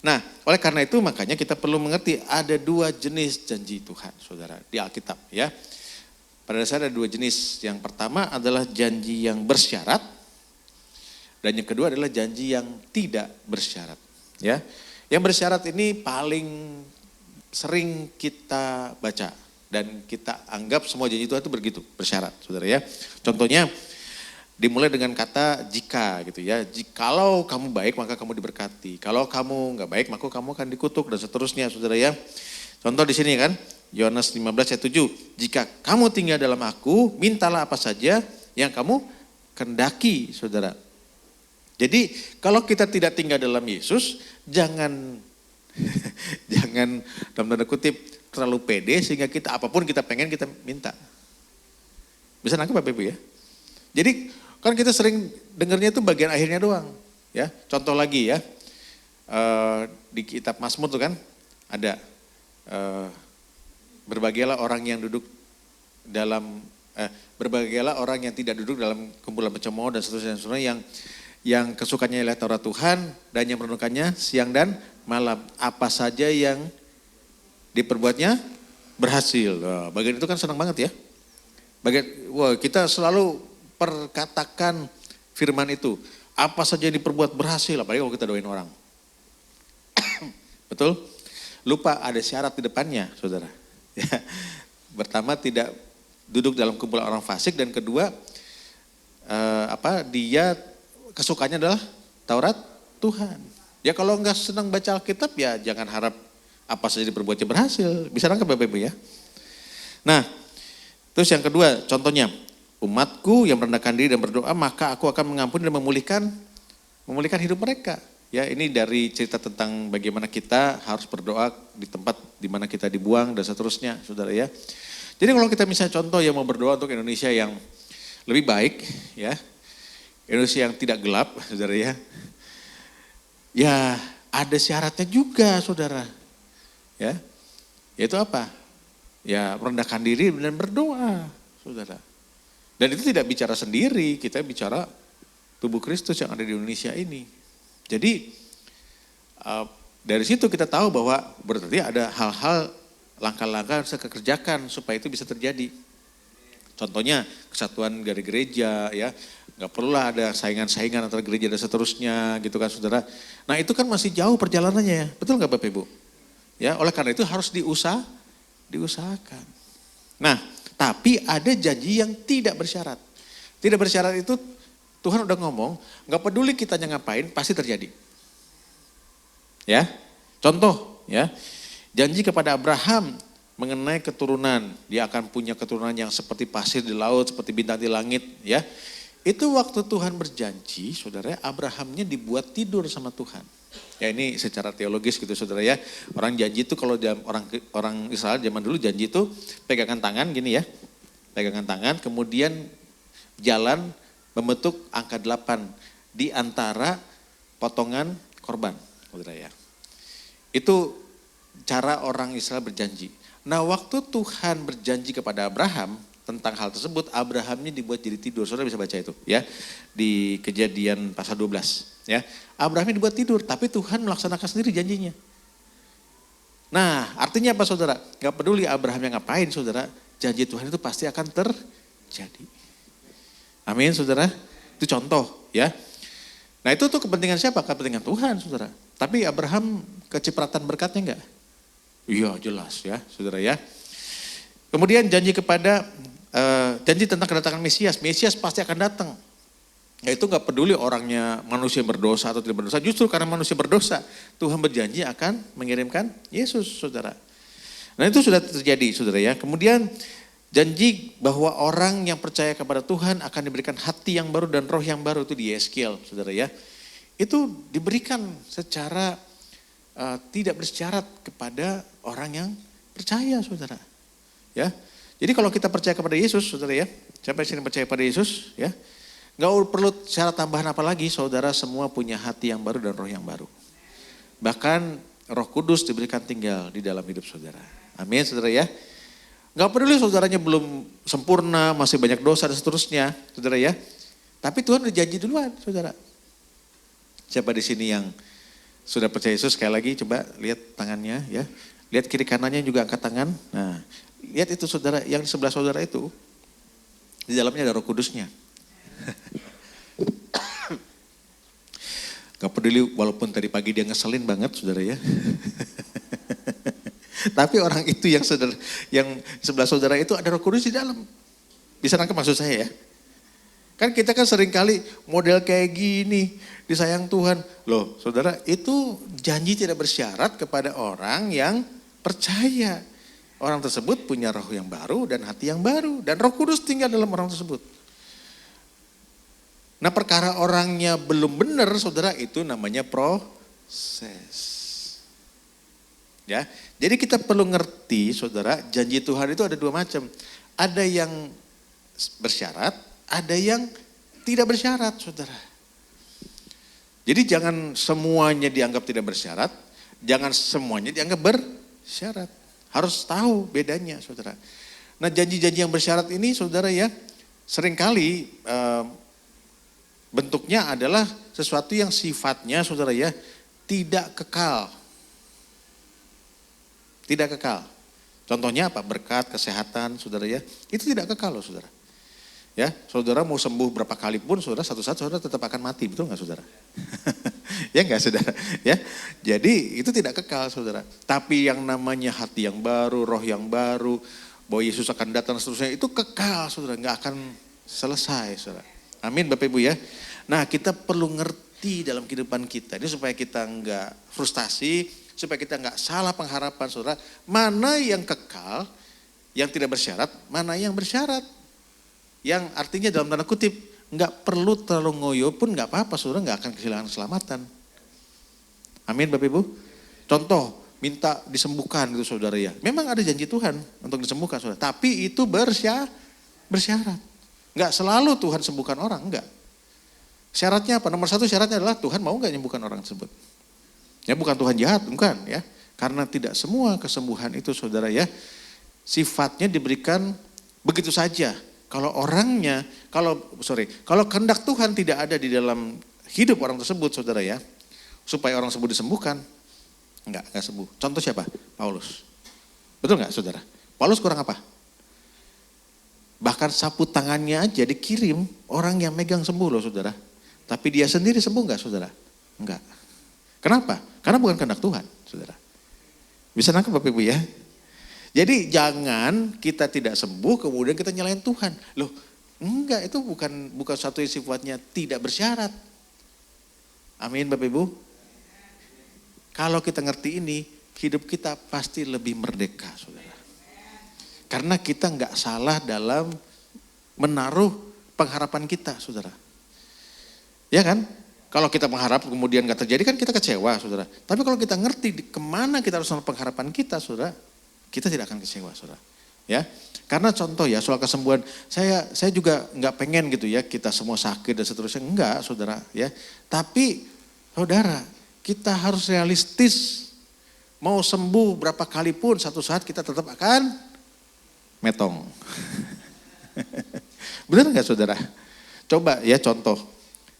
Nah, oleh karena itu makanya kita perlu mengerti ada dua jenis janji Tuhan, saudara, di Alkitab ya. Pada dasarnya ada dua jenis. Yang pertama adalah janji yang bersyarat dan yang kedua adalah janji yang tidak bersyarat. Ya, yang bersyarat ini paling sering kita baca dan kita anggap semua janji Tuhan itu begitu, bersyarat, saudara ya. Contohnya dimulai dengan kata jika gitu ya. Kalau kamu baik maka kamu diberkati. Kalau kamu nggak baik maka kamu akan dikutuk dan seterusnya, saudara ya. Contoh di sini kan, Yohanes 15 ayat 7. Jika kamu tinggal dalam aku, mintalah apa saja yang kamu kendaki, saudara. Jadi kalau kita tidak tinggal dalam Yesus, jangan dalam tanda kutip terlalu pede sehingga kita apapun kita pengen kita minta. Bisa nangkep Bapak Ibu ya? Jadi kan kita sering dengarnya itu bagian akhirnya doang, ya. Contoh lagi ya, di kitab Mazmur tuh kan ada berbahagialah orang yang duduk dalam, berbahagialah orang yang tidak duduk dalam kumpulan pencemooh dan seterusnya yang kesukaannya ialah Taurat Tuhan dan yang merenungkannya siang dan malam. Apa saja yang diperbuatnya berhasil. Nah, bagian itu kan senang banget ya. Kita selalu perkatakan firman itu. Apa saja yang diperbuat berhasil, apalagi kalau kita doain orang. Betul? Lupa ada syarat di depannya, saudara. Ya. Pertama tidak duduk dalam kumpulan orang fasik dan kedua dia kesukaannya adalah Taurat Tuhan. Ya kalau enggak senang baca Alkitab ya jangan harap apa saja diperbuatnya berhasil. Bisa nangkep Bapak Ibu ya. Nah, terus yang kedua contohnya. Umatku yang merendahkan diri dan berdoa, maka aku akan mengampuni dan memulihkan hidup mereka. Ya, ini dari cerita tentang bagaimana kita harus berdoa di tempat di mana kita dibuang dan seterusnya, saudara ya. Jadi kalau kita misalnya contoh yang mau berdoa untuk Indonesia yang lebih baik, ya, Indonesia yang tidak gelap, saudara ya. Ya, ada syaratnya juga, saudara. Ya, yaitu apa? Ya, merendahkan diri dan berdoa, saudara. Dan itu tidak bicara sendiri, kita bicara tubuh Kristus yang ada di Indonesia ini. Jadi dari situ kita tahu bahwa berarti ada hal-hal, langkah-langkah yang harus kita kerjakan supaya itu bisa terjadi. Contohnya kesatuan dari gereja ya, nggak perlulah ada saingan-saingan antara gereja dan seterusnya gitu kan saudara. Nah itu kan masih jauh perjalanannya ya, betul nggak Bapak Ibu? Ya, oleh karena itu harus diusahakan. Nah, tapi ada janji yang tidak bersyarat. Tidak bersyarat itu Tuhan udah ngomong, nggak peduli kitanya ngapain, pasti terjadi. Ya, contoh ya, janji kepada Abraham mengenai keturunan, dia akan punya keturunan yang seperti pasir di laut, seperti bintang di langit ya. Itu waktu Tuhan berjanji, saudara, Abrahamnya dibuat tidur sama Tuhan. Ya ini secara teologis gitu saudara ya. Orang janji itu kalau orang Israel zaman dulu janji itu pegangan tangan gini ya. Pegangan tangan kemudian jalan membentuk angka 8 di antara potongan korban saudara ya. Itu cara orang Israel berjanji. Nah waktu Tuhan berjanji kepada Abraham tentang hal tersebut, Abrahamnya dibuat jadi tidur. Saudara bisa baca itu ya di Kejadian pasal 12 ya. Abrahamnya dibuat tidur tapi Tuhan melaksanakan sendiri janjinya. Nah artinya apa saudara? Gak peduli Abraham yang ngapain saudara, janji Tuhan itu pasti akan terjadi. Amin saudara. Itu contoh ya. Nah itu tuh kepentingan siapa? Kepentingan Tuhan saudara. Tapi Abraham kecipratan berkatnya enggak? Iya jelas ya saudara ya. Kemudian janji kepada, janji tentang kedatangan Mesias. Mesias pasti akan datang. Ya itu gak peduli orangnya manusia berdosa atau tidak berdosa. Justru karena manusia berdosa, Tuhan berjanji akan mengirimkan Yesus saudara. Nah itu sudah terjadi saudara ya. Kemudian janji bahwa orang yang percaya kepada Tuhan akan diberikan hati yang baru dan roh yang baru itu di Yeskiel saudara ya. Itu diberikan secara tidak bersyarat kepada orang yang percaya saudara. Ya, jadi kalau kita percaya kepada Yesus saudara ya, siapa yang percaya pada Yesus ya, nggak perlu syarat tambahan apa lagi, saudara semua punya hati yang baru dan roh yang baru. Bahkan Roh Kudus diberikan tinggal di dalam hidup saudara. Amin saudara ya. Nggak peduli saudaranya belum sempurna, masih banyak dosa dan seterusnya saudara ya. Tapi Tuhan udah janji duluan saudara. Siapa di sini yang sudah percaya Yesus, sekali lagi coba lihat tangannya ya. Lihat kiri kanannya juga angkat tangan. Nah, lihat itu saudara, yang di sebelah saudara itu, di dalamnya ada Roh Kudusnya. Gak peduli walaupun tadi pagi dia ngeselin banget saudara ya. Tapi orang itu yang sebelah saudara itu ada Roh Kudus di dalam. Bisa nangkep maksud saya ya? Kan kita kan sering kali model kayak gini, disayang Tuhan. Loh saudara, itu janji tidak bersyarat kepada orang yang percaya. Orang tersebut punya roh yang baru dan hati yang baru. Dan Roh Kudus tinggal dalam orang tersebut. Nah perkara orangnya belum benar saudara, itu namanya proses. Ya, jadi kita perlu ngerti saudara, janji Tuhan itu ada dua macam. Ada yang bersyarat, ada yang tidak bersyarat saudara. Jadi jangan semuanya dianggap tidak bersyarat, jangan semuanya dianggap bersyarat. Harus tahu bedanya saudara. Nah janji-janji yang bersyarat ini saudara ya, seringkali bentuknya adalah sesuatu yang sifatnya saudara ya, tidak kekal. Tidak kekal. Contohnya apa? Berkat, kesehatan saudara ya, itu tidak kekal loh saudara. Ya, saudara mau sembuh berapa kali pun saudara, satu saat saudara tetap akan mati, betul nggak saudara? Ya nggak saudara? Ya, jadi itu tidak kekal saudara. Tapi yang namanya hati yang baru, roh yang baru, bahwa Yesus akan datang dan seterusnya, itu kekal saudara, nggak akan selesai saudara. Amin Bapak Ibu ya. Nah kita perlu ngerti dalam kehidupan kita ini supaya kita nggak frustasi, supaya kita nggak salah pengharapan saudara. Mana yang kekal, yang tidak bersyarat, mana yang bersyarat. Yang artinya dalam tanda kutip, nggak perlu terlalu ngoyo pun nggak apa-apa, saudara nggak akan kehilangan keselamatan. Amin Bapak Ibu. Contoh, minta disembuhkan gitu saudara ya. Memang ada janji Tuhan untuk disembuhkan saudara, tapi itu bersyarat. Nggak selalu Tuhan sembuhkan orang, enggak. Syaratnya apa? Nomor satu syaratnya adalah Tuhan mau nggak menyembuhkan orang tersebut. Ya bukan Tuhan jahat, bukan ya. Karena tidak semua kesembuhan itu saudara ya, sifatnya diberikan begitu saja. Kalau kehendak Tuhan tidak ada di dalam hidup orang tersebut, saudara ya, supaya orang tersebut disembuhkan, enggak sembuh. Contoh siapa? Paulus. Betul enggak, saudara? Paulus kurang apa? Bahkan sapu tangannya aja dikirim orang yang megang sembuh loh, saudara. Tapi dia sendiri sembuh enggak, saudara? Enggak. Kenapa? Karena bukan kehendak Tuhan, saudara. Bisa nangkep Bapak Ibu ya? Jadi jangan kita tidak sembuh kemudian kita nyalain Tuhan. Loh, enggak, itu bukan satu yang sifatnya tidak bersyarat. Amin Bapak Ibu. Kalau kita ngerti ini, hidup kita pasti lebih merdeka, saudara. Karena kita enggak salah dalam menaruh pengharapan kita, saudara. Ya kan? Kalau kita mengharap kemudian enggak terjadi kan kita kecewa, saudara. Tapi kalau kita ngerti kemana kita harus menaruh pengharapan kita, saudara, kita tidak akan kecewa, saudara. Ya, karena contoh ya soal kesembuhan, saya juga nggak pengen gitu ya kita semua sakit dan seterusnya, enggak, saudara. Ya, tapi saudara, kita harus realistis. Mau sembuh berapa kali pun satu saat kita tetap akan metong. Benar nggak, saudara? Coba ya contoh,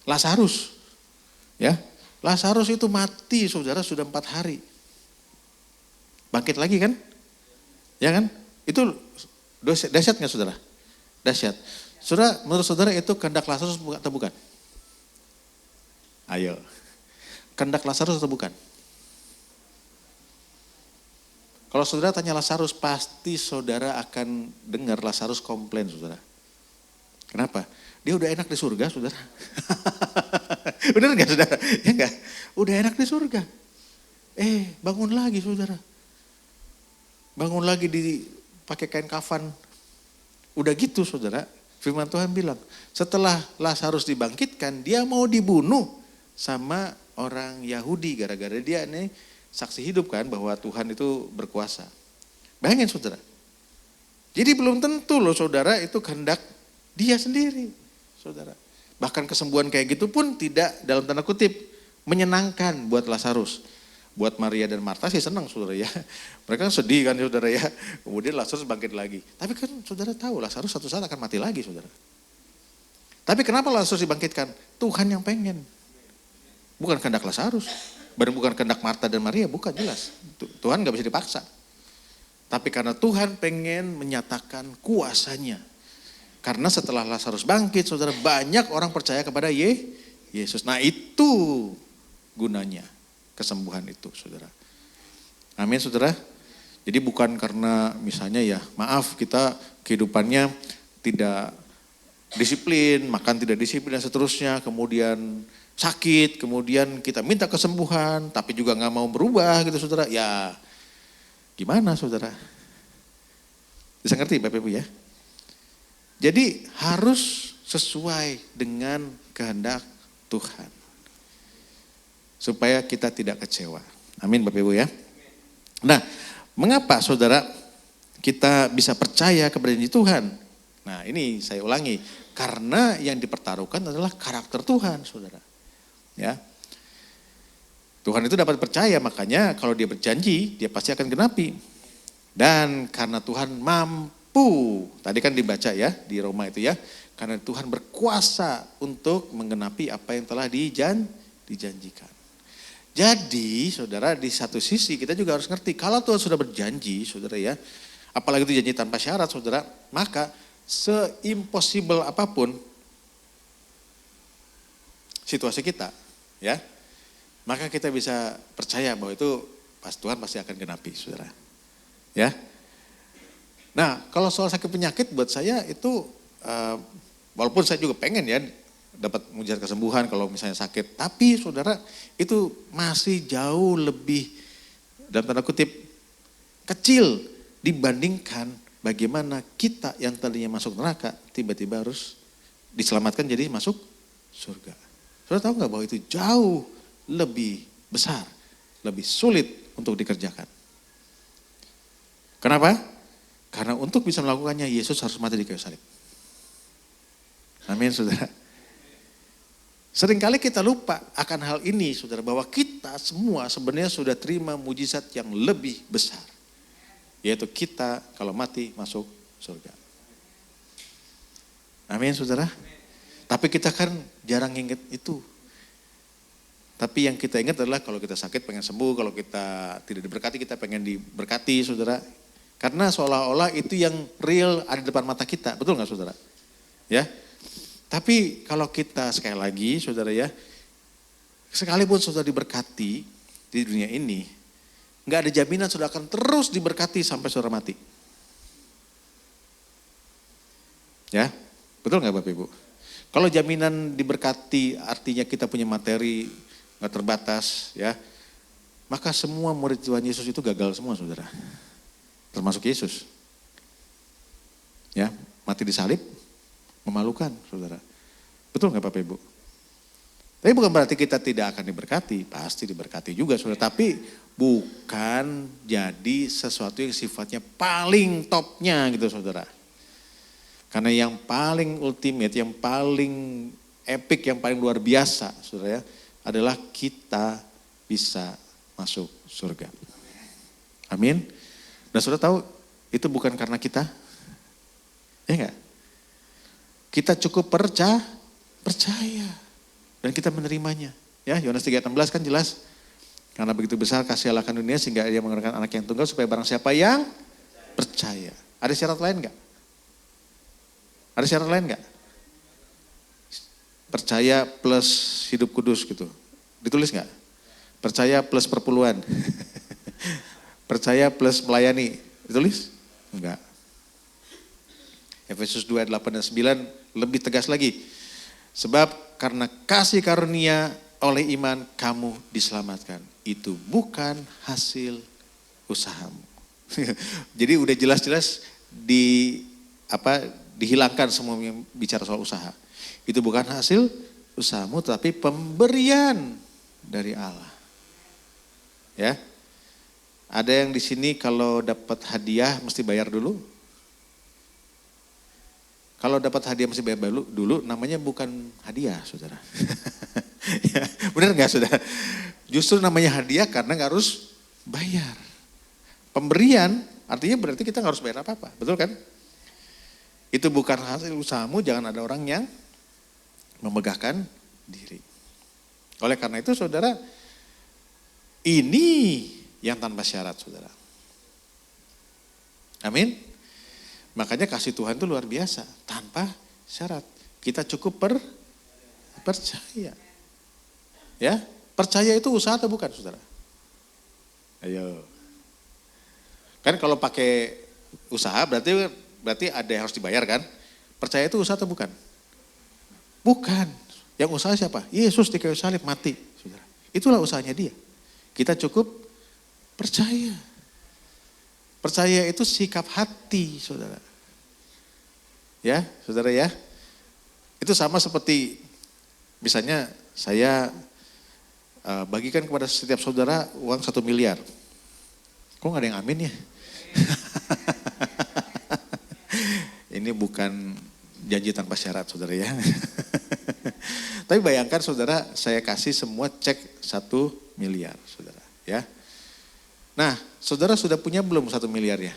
Lazarus, ya, Lazarus itu mati, saudara, sudah 4 hari, bangkit lagi kan? Ya kan? Itu dahsyat nggak, saudara? Dahsyat. Saudara, menurut saudara itu kehendak Lazarus atau bukan? Ayo. Kehendak Lazarus atau bukan? Kalau saudara tanya Lazarus, pasti saudara akan dengar Lazarus komplain, saudara. Kenapa? Dia udah enak di surga, saudara. Benar nggak, saudara? Ya enggak? Udah enak di surga. Bangun lagi, saudara. Bangun lagi pakai kain kafan. Udah gitu, saudara. Firman Tuhan bilang, setelah Lazarus dibangkitkan, dia mau dibunuh sama orang Yahudi gara-gara dia nih saksi hidup kan bahwa Tuhan itu berkuasa. Bayangin, saudara. Jadi belum tentu loh, saudara, itu kehendak dia sendiri, saudara. Bahkan kesembuhan kayak gitu pun tidak dalam tanda kutip menyenangkan buat Lazarus. Buat Maria dan Marta sih senang, saudara ya. Mereka kan sedih kan, saudara ya. Kemudian Lazarus bangkit lagi. Tapi kan saudara tahu Lazarus satu saat akan mati lagi, saudara. Tapi kenapa Lazarus dibangkitkan? Tuhan yang pengen. Bukan kehendak Lazarus. Bukan kehendak Marta dan Maria, bukan, jelas. Tuhan gak bisa dipaksa. Tapi karena Tuhan pengen menyatakan kuasanya. Karena setelah Lazarus bangkit, saudara, banyak orang percaya kepada Yesus. Nah itu gunanya kesembuhan itu, saudara. Amin, saudara. Jadi bukan karena misalnya ya, maaf kita kehidupannya tidak disiplin, makan tidak disiplin dan seterusnya, kemudian sakit, kemudian kita minta kesembuhan, tapi juga nggak mau berubah gitu, saudara. Ya gimana, saudara? Bisa ngerti Bapak Ibu ya? Jadi harus sesuai dengan kehendak Tuhan. Supaya kita tidak kecewa. Amin Bapak Ibu ya. Nah, mengapa saudara kita bisa percaya kepada janji Tuhan? Nah ini saya ulangi. Karena yang dipertaruhkan adalah karakter Tuhan, saudara. Ya, Tuhan itu dapat percaya, makanya kalau dia berjanji, dia pasti akan genapi. Dan karena Tuhan mampu, tadi kan dibaca ya di Roma itu ya, karena Tuhan berkuasa untuk menggenapi apa yang telah dijanjikan. Jadi saudara, di satu sisi kita juga harus ngerti, kalau Tuhan sudah berjanji, saudara ya, apalagi itu janji tanpa syarat, saudara, maka se-impossible apapun situasi kita, ya, maka kita bisa percaya bahwa itu Tuhan pasti akan genapi, saudara. Ya. Nah, kalau soal sakit penyakit buat saya itu, walaupun saya juga pengen ya dapat mujizat kesembuhan kalau misalnya sakit, tapi saudara itu masih jauh lebih dalam tanda kutip kecil dibandingkan bagaimana kita yang tadinya masuk neraka tiba-tiba harus diselamatkan jadi masuk surga. Saudara tahu nggak bahwa itu jauh lebih besar, lebih sulit untuk dikerjakan. Kenapa? Karena untuk bisa melakukannya Yesus harus mati di kayu salib. Amin, saudara. Seringkali kita lupa akan hal ini, saudara, bahwa kita semua sebenarnya sudah terima mujizat yang lebih besar. Yaitu kita kalau mati masuk surga. Amin saudara. Tapi kita kan jarang ingat itu. Tapi yang kita ingat adalah kalau kita sakit pengen sembuh, kalau kita tidak diberkati kita pengen diberkati saudara. Karena seolah-olah itu yang real ada di depan mata kita, betul nggak saudara? Ya. Tapi kalau kita sekali lagi saudara ya, sekalipun saudara diberkati di dunia ini, nggak ada jaminan saudara akan terus diberkati sampai saudara mati. Ya, betul nggak Bapak Ibu? Kalau jaminan diberkati artinya kita punya materi nggak terbatas, ya, maka semua murid Tuhan Yesus itu gagal semua, saudara. Termasuk Yesus. Ya, mati disalib, memalukan, saudara. Betul nggak Bapak Ibu? Tapi bukan berarti kita tidak akan diberkati, pasti diberkati juga, saudara. Tapi bukan jadi sesuatu yang sifatnya paling topnya gitu, saudara. Karena yang paling ultimate, yang paling epic, yang paling luar biasa, saudara ya, adalah kita bisa masuk surga. Amin. Dan saudara tahu, itu bukan karena kita, ya enggak? Kita cukup percaya, dan kita menerimanya. Ya, Yohanes 3:16 kan jelas. Karena begitu besar kasih Allah akan dunia sehingga dia mengerahkan anak yang tunggal supaya barang siapa yang percaya. Ada syarat lain enggak? Ada syarat lain enggak? Percaya plus hidup kudus gitu. Ditulis enggak? Percaya plus perpuluhan. Percaya plus melayani. Ditulis? Enggak. Efesus 2:8-9 lebih tegas lagi. Sebab karena kasih karunia oleh iman kamu diselamatkan. Itu bukan hasil usahamu. Jadi udah jelas-jelas dihilangkan semua yang bicara soal usaha. Itu bukan hasil usahamu tapi pemberian dari Allah. Ya. Ada yang di sini kalau dapat hadiah mesti bayar dulu? Kalau dapat hadiah mesti bayar dulu, namanya bukan hadiah, saudara. Ya, benar nggak, saudara? Justru namanya hadiah karena nggak harus bayar. Pemberian artinya berarti kita nggak harus bayar apa-apa, betul kan? Itu bukan hasil usahamu, jangan ada orang yang memegahkan diri. Oleh karena itu, saudara, ini yang tanpa syarat, saudara. Amin. Makanya kasih Tuhan itu luar biasa, tanpa syarat. Kita cukup percaya. Ya, percaya itu usaha atau bukan, saudara? Ayo. Kan kalau pakai usaha berarti ada yang harus dibayar kan? Percaya itu usaha atau bukan? Bukan. Yang usaha siapa? Yesus di kayu salib mati, saudara. Itulah usahanya dia. Kita cukup percaya. Percaya itu sikap hati, saudara. Ya, saudara ya. Itu sama seperti misalnya saya bagikan kepada setiap saudara uang 1 miliar. Kok gak ada yang amin ya? Ini bukan janji tanpa syarat, saudara ya. Tapi bayangkan saudara, saya kasih semua cek 1 miliar, saudara ya. Nah, saudara sudah punya belum 1 miliar ya?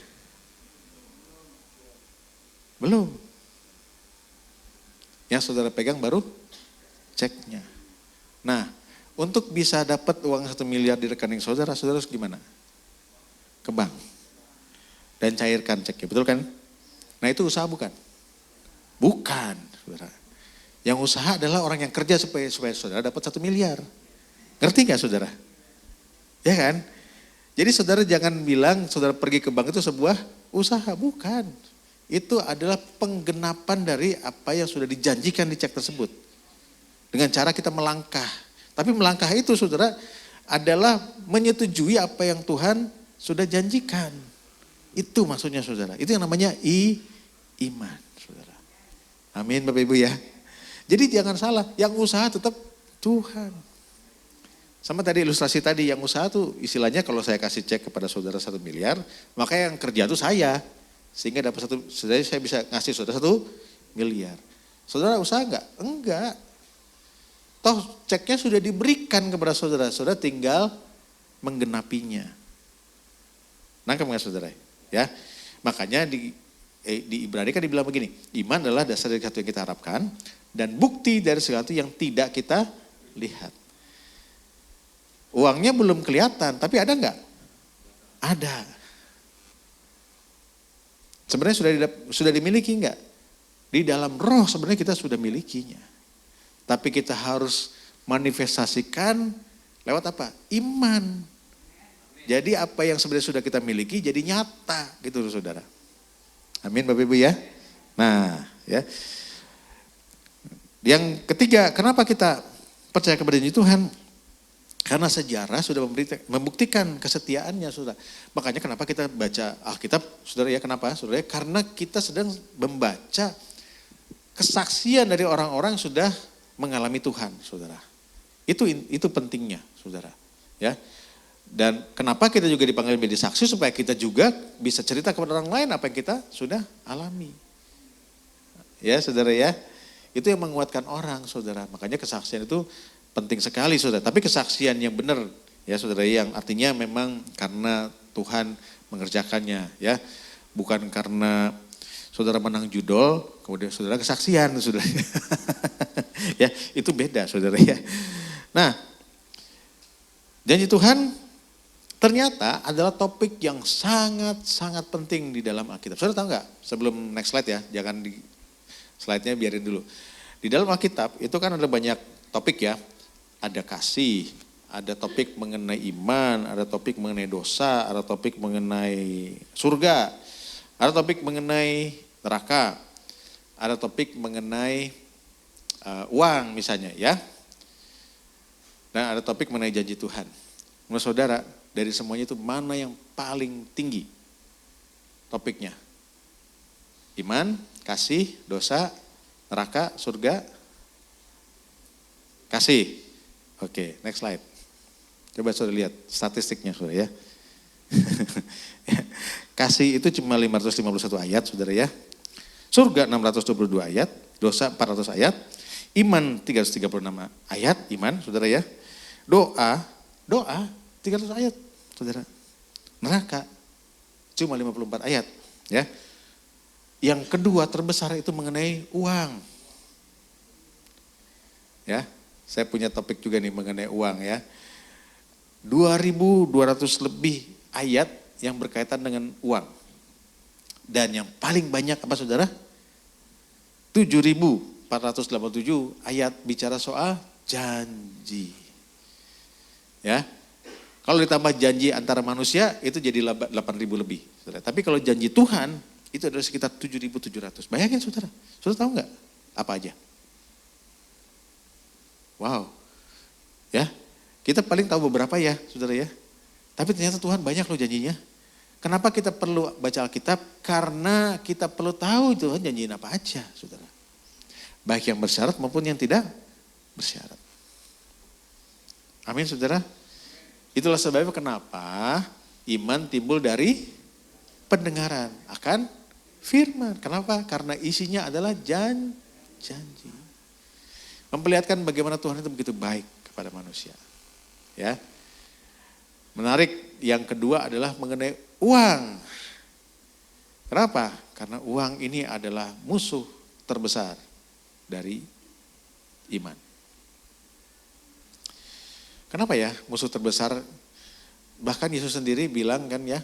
Belum. Yang saudara pegang baru ceknya. Nah, untuk bisa dapat uang 1 miliar di rekening saudara, saudara harus gimana? Ke bank. Dan cairkan ceknya, betul kan? Nah itu usaha bukan? Bukan, saudara. Yang usaha adalah orang yang kerja supaya saudara dapat 1 miliar. Ngerti gak saudara? Ya kan? Jadi saudara jangan bilang saudara pergi ke bank itu sebuah usaha, bukan. Itu adalah penggenapan dari apa yang sudah dijanjikan di cek tersebut. Dengan cara kita melangkah. Tapi melangkah itu saudara adalah menyetujui apa yang Tuhan sudah janjikan. Itu maksudnya saudara. Itu yang namanya iman saudara. Amin Bapak Ibu ya. Jadi jangan salah, yang usaha tetap Tuhan. Sama tadi ilustrasi tadi, yang usaha tuh istilahnya kalau saya kasih cek kepada saudara 1 miliar, maka yang kerja tuh saya. Sehingga dapat saya bisa ngasih saudara 1 miliar. Saudara usaha enggak? Enggak. Toh ceknya sudah diberikan kepada saudara, saudara tinggal menggenapinya. Nangkep enggak saudara? Ya, makanya di Ibrani kan dibilang begini, iman adalah dasar dari sesuatu yang kita harapkan dan bukti dari sesuatu yang tidak kita lihat. Uangnya belum kelihatan, tapi ada nggak? Ada. Sebenarnya sudah dimiliki nggak? Di dalam roh sebenarnya kita sudah milikinya. Tapi kita harus manifestasikan lewat apa? Iman. Jadi apa yang sebenarnya sudah kita miliki jadi nyata gitu saudara. Amin Bapak Ibu ya. Nah ya. Yang ketiga, kenapa kita percaya kepada janji Tuhan? Karena sejarah sudah membuktikan kesetiaannya saudara. Makanya kenapa kita baca Alkitab saudara ya, kenapa saudara? Karena kita sedang membaca kesaksian dari orang-orang yang sudah mengalami Tuhan saudara. Itu pentingnya saudara ya. Dan kenapa kita juga dipanggil menjadi saksi supaya kita juga bisa cerita kepada orang lain apa yang kita sudah alami. Ya saudara ya. Itu yang menguatkan orang saudara. Makanya kesaksian itu penting sekali saudara. Tapi kesaksian yang benar ya saudara, yang artinya memang karena Tuhan mengerjakannya ya. Bukan karena saudara menang judol kemudian saudara kesaksian saudara. Ya itu beda saudara ya. Nah janji Tuhan ternyata adalah topik yang sangat-sangat penting di dalam Alkitab. Saudara tahu nggak? Sebelum next slide ya, jangan di slide-nya biarin dulu. Di dalam Alkitab itu kan ada banyak topik ya. Ada kasih, ada topik mengenai iman, ada topik mengenai dosa, ada topik mengenai surga, ada topik mengenai neraka, ada topik mengenai uang misalnya ya. Dan ada topik mengenai janji Tuhan. Menurut saudara, dari semuanya itu mana yang paling tinggi topiknya? Iman, kasih, dosa, neraka, surga, kasih. Oke, next slide. Coba saudara lihat statistiknya saudara ya. Kasih itu cuma 551 ayat saudara ya. Surga 622 ayat, dosa 400 ayat, iman 336 ayat, iman saudara ya. Doa 300 ayat saudara. Neraka cuma 54 ayat ya. Yang kedua terbesar itu mengenai uang. Ya, saya punya topik juga nih mengenai uang ya. 2.200 lebih ayat yang berkaitan dengan uang. Dan yang paling banyak apa saudara? 7.487 ayat bicara soal janji. Ya. Kalau ditambah janji antara manusia itu jadi 8.000 lebih. Saudara. Tapi kalau janji Tuhan itu adalah sekitar 7.700. Bayangin saudara. Saudara tahu nggak apa aja? Wow. Ya. Kita paling tahu beberapa ya saudara ya. Tapi ternyata Tuhan banyak loh janjinya. Kenapa kita perlu baca Alkitab? Karena kita perlu tahu Tuhan janjiin apa aja saudara. Baik yang bersyarat maupun yang tidak bersyarat. Amin saudara. Itulah sebabnya kenapa iman timbul dari pendengaran akan firman. Kenapa? Karena isinya adalah janji. Memperlihatkan bagaimana Tuhan itu begitu baik kepada manusia. Ya. Menarik, yang kedua adalah mengenai uang. Kenapa? Karena uang ini adalah musuh terbesar dari iman. Kenapa ya musuh terbesar? Bahkan Yesus sendiri bilang kan ya,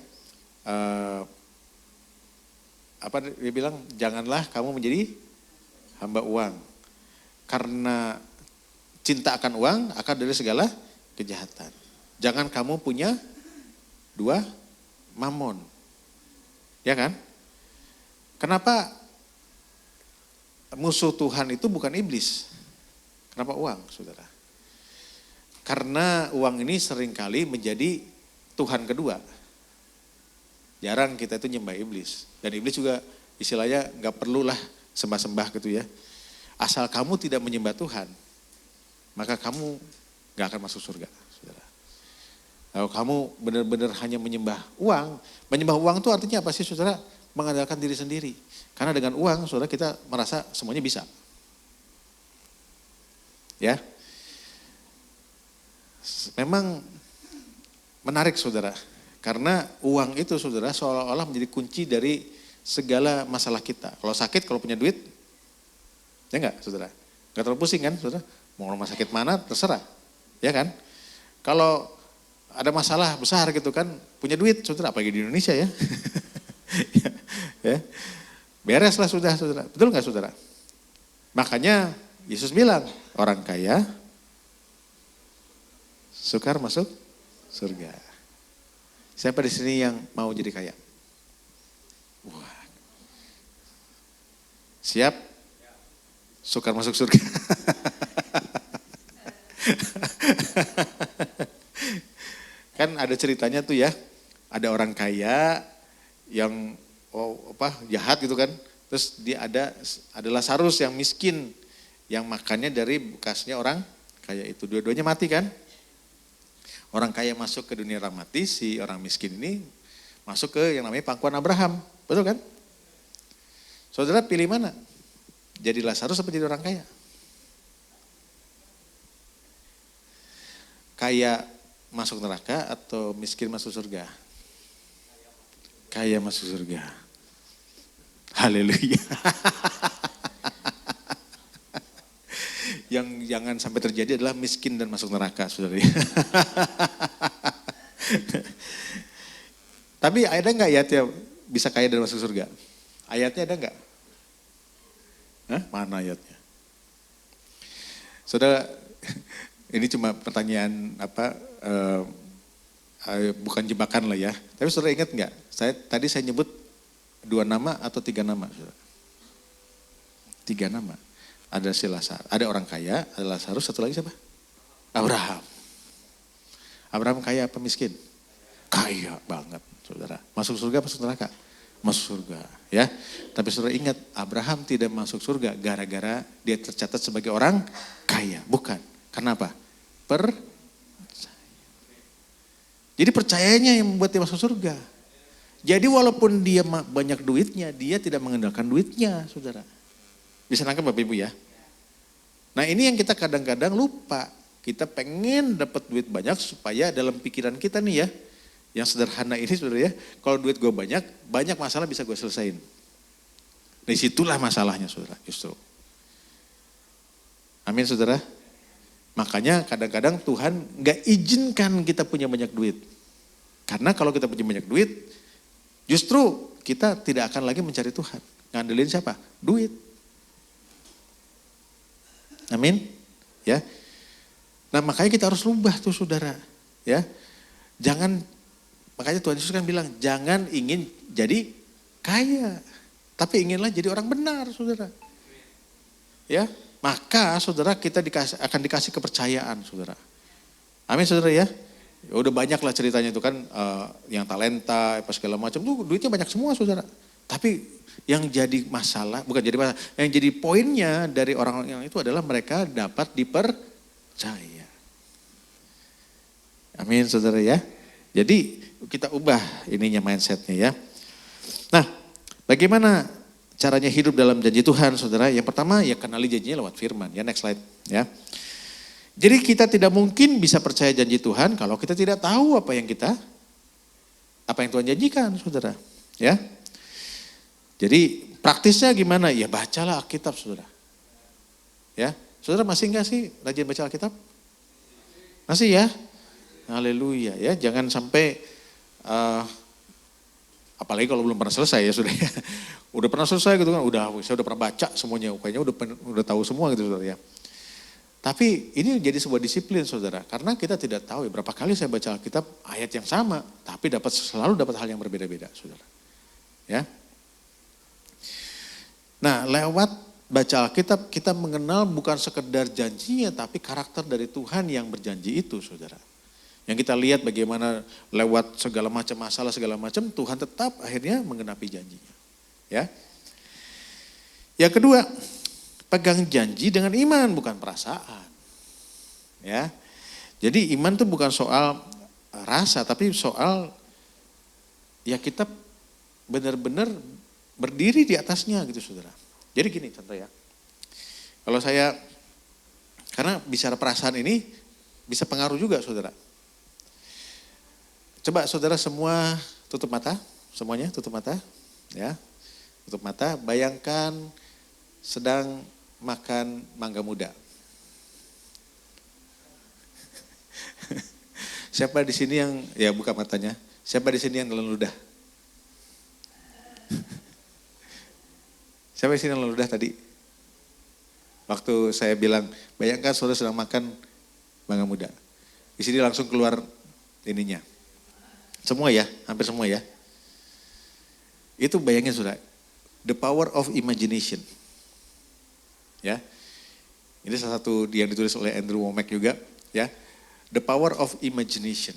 dia bilang janganlah kamu menjadi hamba uang. Karena cinta akan uang akan dari segala kejahatan. Jangan kamu punya dua mamon. Ya kan? Kenapa musuh Tuhan itu bukan iblis? Kenapa uang, saudara? Karena uang ini seringkali menjadi Tuhan kedua. Jarang kita itu nyembah iblis. Dan iblis juga istilahnya gak perlulah sembah-sembah gitu ya. Asal kamu tidak menyembah Tuhan, maka kamu gak akan masuk surga. Saudara. Kalau kamu benar-benar hanya menyembah uang itu artinya apa sih saudara? Mengandalkan diri sendiri. Karena dengan uang saudara kita merasa semuanya bisa. Ya. Memang menarik saudara. Karena uang itu saudara seolah-olah menjadi kunci dari segala masalah kita. Kalau sakit, kalau punya duit, ya enggak saudara? Enggak terlalu pusing kan saudara? Mau rumah sakit mana terserah, ya kan? Kalau ada masalah besar gitu kan, punya duit saudara, apalagi di Indonesia ya. Ya. Bereslah sudah saudara, betul enggak saudara? Makanya Yesus bilang, orang kaya sukar masuk surga. Siapa di sini yang mau jadi kaya? Wah. Siap? Sukar masuk surga. Kan ada ceritanya tuh ya, ada orang kaya yang jahat gitu kan. Terus dia ada Lazarus yang miskin, yang makannya dari bekasnya orang kaya itu. Dua-duanya mati kan? Orang kaya masuk ke dunia rahmati, si orang miskin ini masuk ke yang namanya pangkuan Abraham. Betul kan? Saudara pilih mana? Jadi Lazarus apa jadi orang kaya? Kaya masuk neraka atau miskin masuk surga? Kaya masuk surga. Haleluya. Yang jangan sampai terjadi adalah miskin dan masuk neraka, saudara. Tapi ada nggak ayatnya bisa kaya dan masuk surga? Ayatnya ada nggak? Mana ayatnya? Saudara, ini cuma pertanyaan bukan jebakan lah ya. Tapi saudara ingat nggak? Tadi saya nyebut 2 nama atau 3 nama, saudara? 3 nama. Ada si Lazarus, ada orang kaya, ada Lazarus, satu lagi siapa? Abraham. Abraham kaya apa miskin? Kaya banget, saudara. Masuk surga, masuk neraka? Masuk surga, ya. Tapi saudara ingat, Abraham tidak masuk surga gara-gara dia tercatat sebagai orang kaya. Bukan. Kenapa? Percaya. Jadi percayanya yang membuat dia masuk surga. Jadi walaupun dia banyak duitnya, dia tidak mengandalkan duitnya, saudara. Bisa nangkep Bapak Ibu ya? Nah ini yang kita kadang-kadang lupa. Kita pengen dapat duit banyak supaya dalam pikiran kita nih ya, yang sederhana ini saudara ya, kalau duit gue banyak masalah bisa gue selesain. Disitulah masalahnya saudara justru. Amin saudara. Makanya kadang-kadang Tuhan gak izinkan kita punya banyak duit. Karena kalau kita punya banyak duit, justru kita tidak akan lagi mencari Tuhan. Ngandelin siapa? Duit. Amin, ya. Nah makanya kita harus rubah tuh saudara, ya. Makanya Tuhan Yesus kan bilang, jangan ingin jadi kaya, tapi inginlah jadi orang benar, saudara. Ya, maka saudara kita akan dikasih kepercayaan, saudara. Amin, saudara ya. Ya udah banyak lah ceritanya itu kan, yang talenta, apa segala macam tuh duitnya banyak semua, saudara. Tapi yang jadi masalah, bukan jadi masalah, yang jadi poinnya dari orang-orang yang itu adalah mereka dapat dipercaya. Amin saudara ya. Jadi kita ubah ininya mindsetnya ya. Nah bagaimana caranya hidup dalam janji Tuhan saudara? Yang pertama ya kenali janjinya lewat firman ya, next slide ya. Jadi kita tidak mungkin bisa percaya janji Tuhan kalau kita tidak tahu apa yang Tuhan janjikan saudara ya. Jadi praktisnya gimana? Ya bacalah Alkitab saudara. Ya, saudara masih enggak sih rajin baca Alkitab? Masih ya? Haleluya ya, jangan sampai apalagi kalau belum pernah selesai ya sudah ya. Udah pernah selesai gitu kan, saya udah pernah baca semuanya, kayaknya udah tahu semua gitu saudara ya. Tapi ini jadi sebuah disiplin saudara, karena kita tidak tahu ya berapa kali saya baca Alkitab ayat yang sama, tapi selalu dapat hal yang berbeda-beda saudara. Ya. Nah lewat baca Alkitab kita mengenal bukan sekedar janjinya tapi karakter dari Tuhan yang berjanji itu saudara. Yang kita lihat bagaimana lewat segala macam masalah segala macam Tuhan tetap akhirnya menggenapi janjinya. Ya. Yang kedua, pegang janji dengan iman bukan perasaan. Ya. Jadi iman itu bukan soal rasa tapi soal ya kita benar-benar berdiri di atasnya gitu saudara. Jadi gini contoh ya. Kalau saya, karena bicara perasaan ini bisa pengaruh juga saudara. Coba saudara semua tutup mata, semuanya tutup mata. Ya. Tutup mata, bayangkan sedang makan mangga muda. Siapa di sini yang, ya buka matanya, siapa di sini yang nelan ludah? Siapa di sini yang nelan ludah tadi? Waktu saya bilang, bayangkan saudara sedang makan mangga muda. Di sini langsung keluar ininya. Semua ya, hampir semua ya. Itu bayangin saudara, the power of imagination. Ya, ini salah satu yang ditulis oleh Andrew Wommack juga, ya. The power of imagination.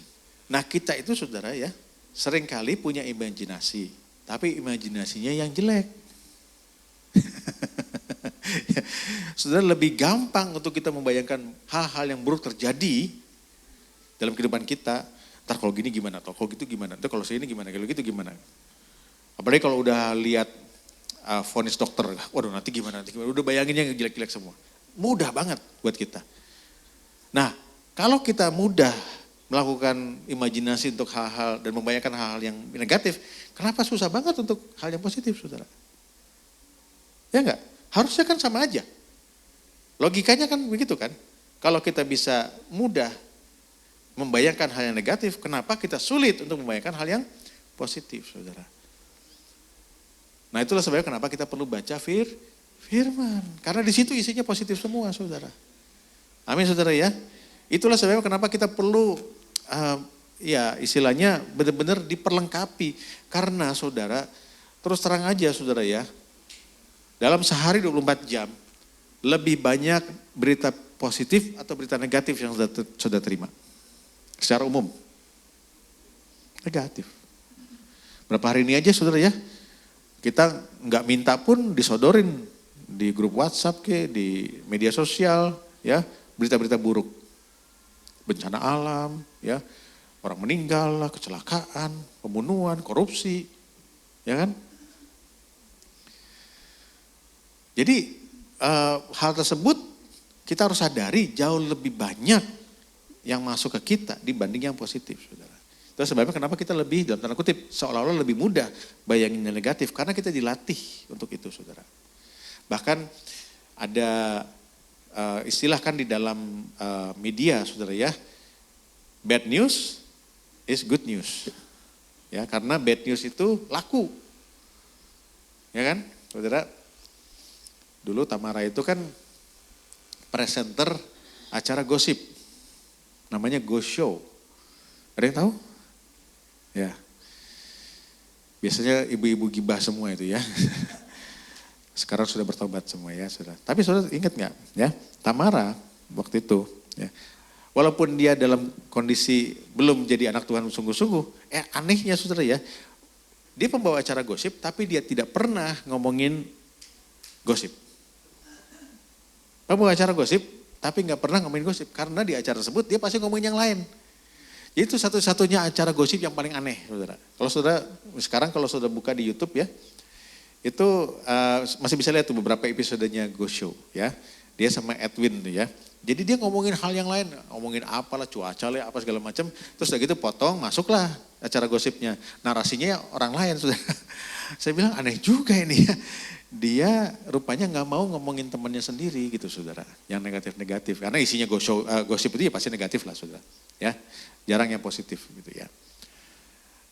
Nah kita itu saudara ya, seringkali punya imajinasi, tapi imajinasinya yang jelek. Saudara, lebih gampang untuk kita membayangkan hal-hal yang buruk terjadi dalam kehidupan kita. Ntar kalau gini gimana, atau kalau gitu gimana, ntar kalau ini gimana, kalau gitu gimana. Apalagi kalau udah lihat vonis dokter, waduh nanti gimana, udah bayanginnya yang jelek-jelek semua. Mudah banget buat kita. Nah, kalau kita mudah melakukan imajinasi untuk hal-hal dan membayangkan hal-hal yang negatif, kenapa susah banget untuk hal yang positif, saudara? Ya enggak? Harusnya kan sama aja. Logikanya kan begitu kan? Kalau kita bisa mudah membayangkan hal yang negatif, kenapa kita sulit untuk membayangkan hal yang positif, saudara? Nah itulah sebabnya kenapa kita perlu baca firman. Karena di situ isinya positif semua, saudara. Amin, saudara ya. Itulah sebabnya kenapa kita perlu, ya istilahnya benar-benar diperlengkapi. Karena saudara, terus terang aja saudara ya, dalam sehari 24 jam, lebih banyak berita positif atau berita negatif yang sudah terima. Secara umum, negatif. Berapa hari ini aja saudara ya, kita nggak minta pun disodorin di grup WhatsApp di media sosial ya, berita-berita buruk. Bencana alam, ya, orang meninggal lah, kecelakaan, pembunuhan, korupsi, ya kan? Jadi hal tersebut kita harus sadari jauh lebih banyak yang masuk ke kita dibanding yang positif, saudara. Itu sebabnya kenapa kita lebih, dalam tanda kutip, seolah-olah lebih mudah bayangin yang negatif, karena kita dilatih untuk itu, saudara. Bahkan ada istilah kan di dalam media, saudara ya, bad news is good news. Ya, karena bad news itu laku. Ya kan, saudara? Dulu Tamara itu kan presenter acara gosip. Namanya Ghost Show. Ada yang tahu? Ya. Biasanya ibu-ibu gibah semua itu ya. Sekarang sudah bertobat semua ya, saudara. Tapi saudara ingat nggak? Ya, Tamara waktu itu, ya, walaupun dia dalam kondisi belum jadi anak Tuhan sungguh-sungguh, anehnya saudara ya, dia pembawa acara gosip, tapi dia tidak pernah ngomongin gosip. Pembawa acara gosip, tapi nggak pernah ngomongin gosip, karena di acara tersebut dia pasti ngomongin yang lain. Jadi itu satu-satunya acara gosip yang paling aneh, saudara. Kalau saudara sekarang kalau saudara buka di YouTube ya, itu masih bisa lihat tuh beberapa episodenya Ghost Show ya. Dia sama Edwin tuh ya. Jadi dia ngomongin hal yang lain, ngomongin apalah, cuaca lah, apa segala macam. Terus udah gitu potong, masuklah acara gosipnya. Narasinya orang lain, saudara. Saya bilang aneh juga ini ya. Dia rupanya nggak mau ngomongin temannya sendiri gitu, saudara. Yang negatif-negatif. Karena isinya gosip itu ya pasti negatif lah, saudara. Ya, jarang yang positif gitu ya.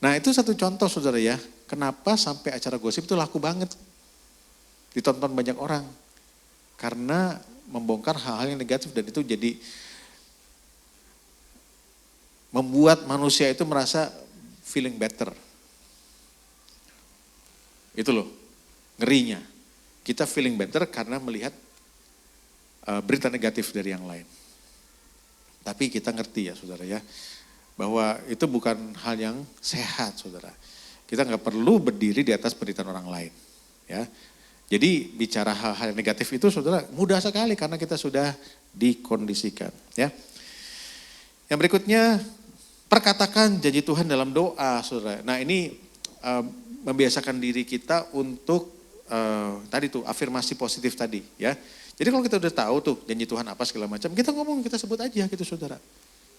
Nah itu satu contoh, saudara ya. Kenapa sampai acara gosip itu laku banget. Ditonton banyak orang. Karena membongkar hal-hal yang negatif dan itu jadi membuat manusia itu merasa feeling better. Itu loh, ngerinya. Kita feeling better karena melihat berita negatif dari yang lain. Tapi kita ngerti ya saudara ya, bahwa itu bukan hal yang sehat saudara. Kita nggak perlu berdiri di atas penderitaan orang lain. Ya. Jadi bicara hal-hal yang negatif itu saudara mudah sekali karena kita sudah dikondisikan. Ya. Yang berikutnya, perkatakan janji Tuhan dalam doa saudara. Nah ini membiasakan diri kita untuk tadi tuh afirmasi positif tadi ya. Jadi kalau kita udah tahu tuh janji Tuhan apa segala macam, kita ngomong, kita sebut aja gitu saudara.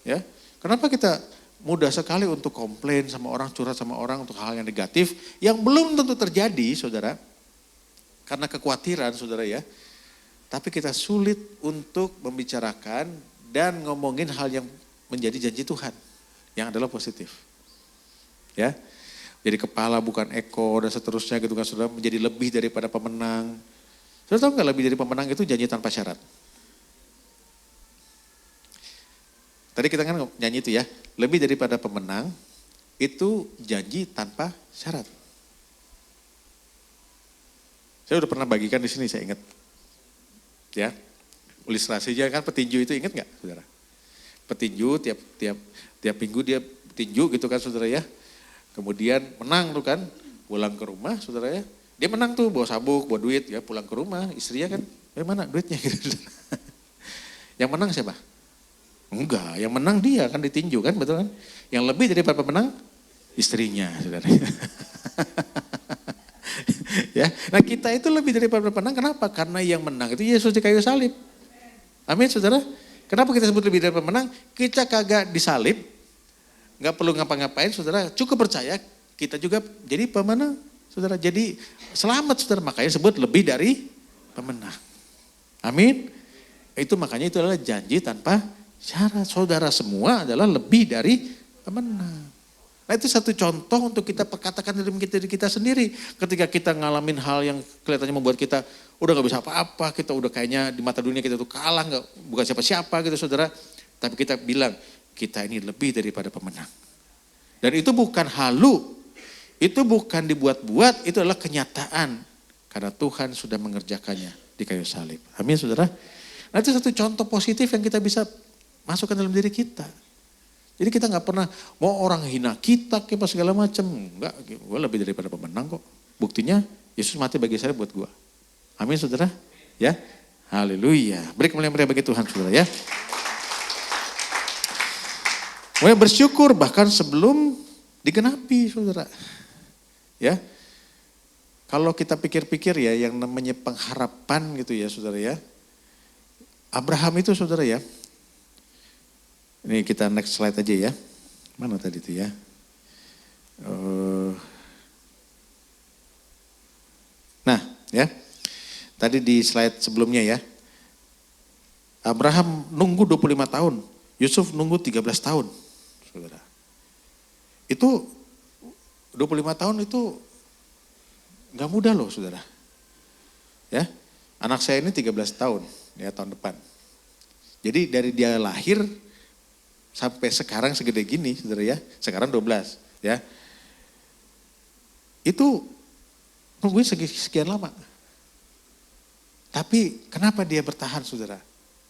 Ya. Kenapa kita mudah sekali untuk komplain sama orang, curhat sama orang untuk hal yang negatif yang belum tentu terjadi saudara. karena kekhawatiran saudara ya. Tapi kita sulit untuk membicarakan dan ngomongin hal yang menjadi janji Tuhan. Yang adalah positif. Ya, jadi kepala bukan ekor dan seterusnya gitu kan saudara, menjadi lebih daripada pemenang. Saudara tahu nggak lebih dari pemenang itu janji tanpa syarat? Tadi kita kan nyanyi itu ya, lebih daripada pemenang itu janji tanpa syarat. Saya udah pernah bagikan di sini, saya ingat. Ya, ilustrasinya kan petinju itu, ingat nggak saudara? Petinju tiap minggu dia tinju gitu kan saudara ya. Kemudian menang tuh kan, pulang ke rumah saudara ya. Dia menang tuh bawa sabuk, bawa duit ya, pulang ke rumah istrinya kan, mana duitnya gitu. Yang menang siapa? Enggak, yang menang dia kan ditinju kan, betul kan? Yang lebih daripada pemenang istrinya saudara. Ya, nah kita itu lebih daripada pemenang, kenapa? Karena yang menang itu Yesus di kayu salib. Amin saudara. Kenapa kita sebut lebih daripada pemenang? Kita kagak disalib, nggak perlu ngapa-ngapain saudara, cukup percaya kita juga jadi pemenang saudara. Jadi selamat saudara, makanya sebut lebih dari pemenang. Amin. Itu makanya itu adalah janji tanpa syarat. Saudara semua adalah lebih dari pemenang. Nah itu satu contoh untuk kita perkatakan diri kita sendiri. Ketika kita ngalamin hal yang kelihatannya membuat kita udah gak bisa apa-apa, kita udah kayaknya di mata dunia kita tuh kalah, bukan siapa-siapa gitu saudara. Tapi kita bilang, kita ini lebih daripada pemenang. Dan itu bukan halu, itu bukan dibuat-buat, itu adalah kenyataan. Karena Tuhan sudah mengerjakannya di kayu salib. Amin saudara. Nah itu satu contoh positif yang kita bisa masukkan dalam diri kita. Jadi kita gak pernah mau orang hina kita kayak segala macam. Enggak, gue lebih daripada pemenang kok. Buktinya Yesus mati bagi saya buat gue. Amin saudara. Ya, haleluya. Beri kemuliaan bagi Tuhan saudara ya. Mulai bersyukur bahkan sebelum digenapi saudara. Ya, kalau kita pikir-pikir ya yang namanya pengharapan gitu ya saudara ya. Abraham itu saudara ya. Ini kita next slide aja ya. Mana tadi itu ya? Nah ya, tadi di slide sebelumnya ya. Abraham nunggu 25 tahun, Yusuf nunggu 13 tahun. Saudara. Itu 25 tahun itu gak mudah loh saudara. Ya, anak saya ini 13 tahun ya tahun depan. Jadi dari dia lahir sampai sekarang segede gini saudara ya, sekarang 12 ya. Itu nungguin sekian lama. Tapi kenapa dia bertahan saudara?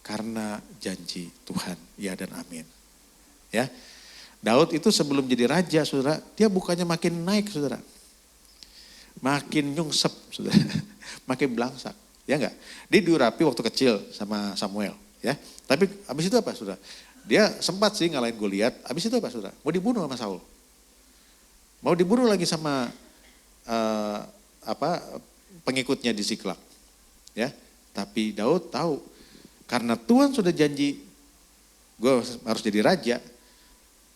Karena janji Tuhan, ya dan amin. Ya, Daud itu sebelum jadi raja saudara, dia bukannya makin naik saudara. Makin nyungsep saudara, makin belangsak. Ya enggak? Dia diurapi waktu kecil sama Samuel ya. Tapi habis itu apa saudara? Dia sempat sih ngalahin Goliat, habis itu apa saudara? Mau dibunuh sama Saul. Mau dibunuh lagi sama pengikutnya di Siklag. Ya, tapi Daud tahu karena Tuhan sudah janji gue harus jadi raja,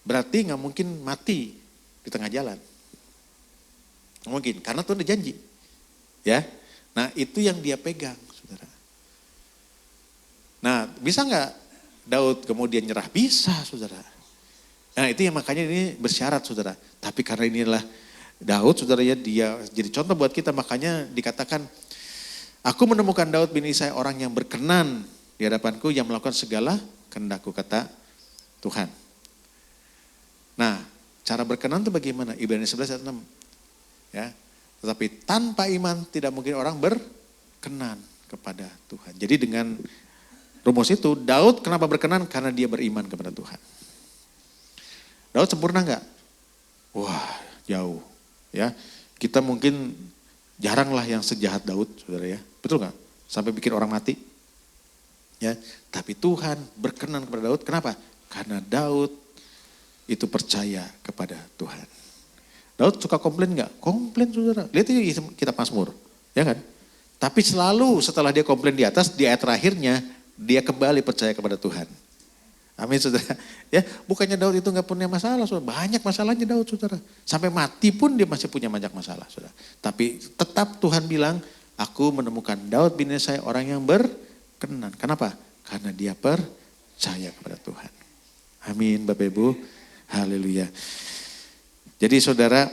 berarti nggak mungkin mati di tengah jalan. Nggak mungkin, karena Tuhan udah janji. Ya, nah itu yang dia pegang saudara. Nah bisa nggak Daud kemudian nyerah? Bisa saudara. Nah itu yang makanya ini bersyarat saudara. Tapi karena inilah Daud saudara ya, dia jadi contoh buat kita. Makanya dikatakan, aku menemukan Daud bin Isai orang yang berkenan di hadapanku, yang melakukan segala kehendakku, kata Tuhan. Nah cara berkenan itu bagaimana? Ibrani 11 ayat 6. Ya, tetapi tanpa iman tidak mungkin orang berkenan kepada Tuhan. Jadi dengan rumus itu, Daud kenapa berkenan? Karena dia beriman kepada Tuhan. Daud sempurna enggak? Wah, jauh. Ya, kita mungkin jarang lah yang sejahat Daud, saudara ya. Betul enggak? Sampai bikin orang mati. Ya, tapi Tuhan berkenan kepada Daud. Kenapa? Karena Daud itu percaya kepada Tuhan. Daud suka komplain enggak? Komplain saudara. Lihat ini kitab Mazmur, ya kan? Tapi selalu setelah dia komplain di atas, di ayat terakhirnya, dia kembali percaya kepada Tuhan. Amin saudara. Ya, bukannya Daud itu enggak punya masalah, saudara. Banyak masalahnya Daud saudara. Sampai mati pun dia masih punya banyak masalah saudara. Tapi tetap Tuhan bilang, Aku menemukan Daud bin Yesai orang yang berkenan. Kenapa? Karena dia percaya kepada Tuhan. Amin Bapak Ibu. Haleluya. Jadi saudara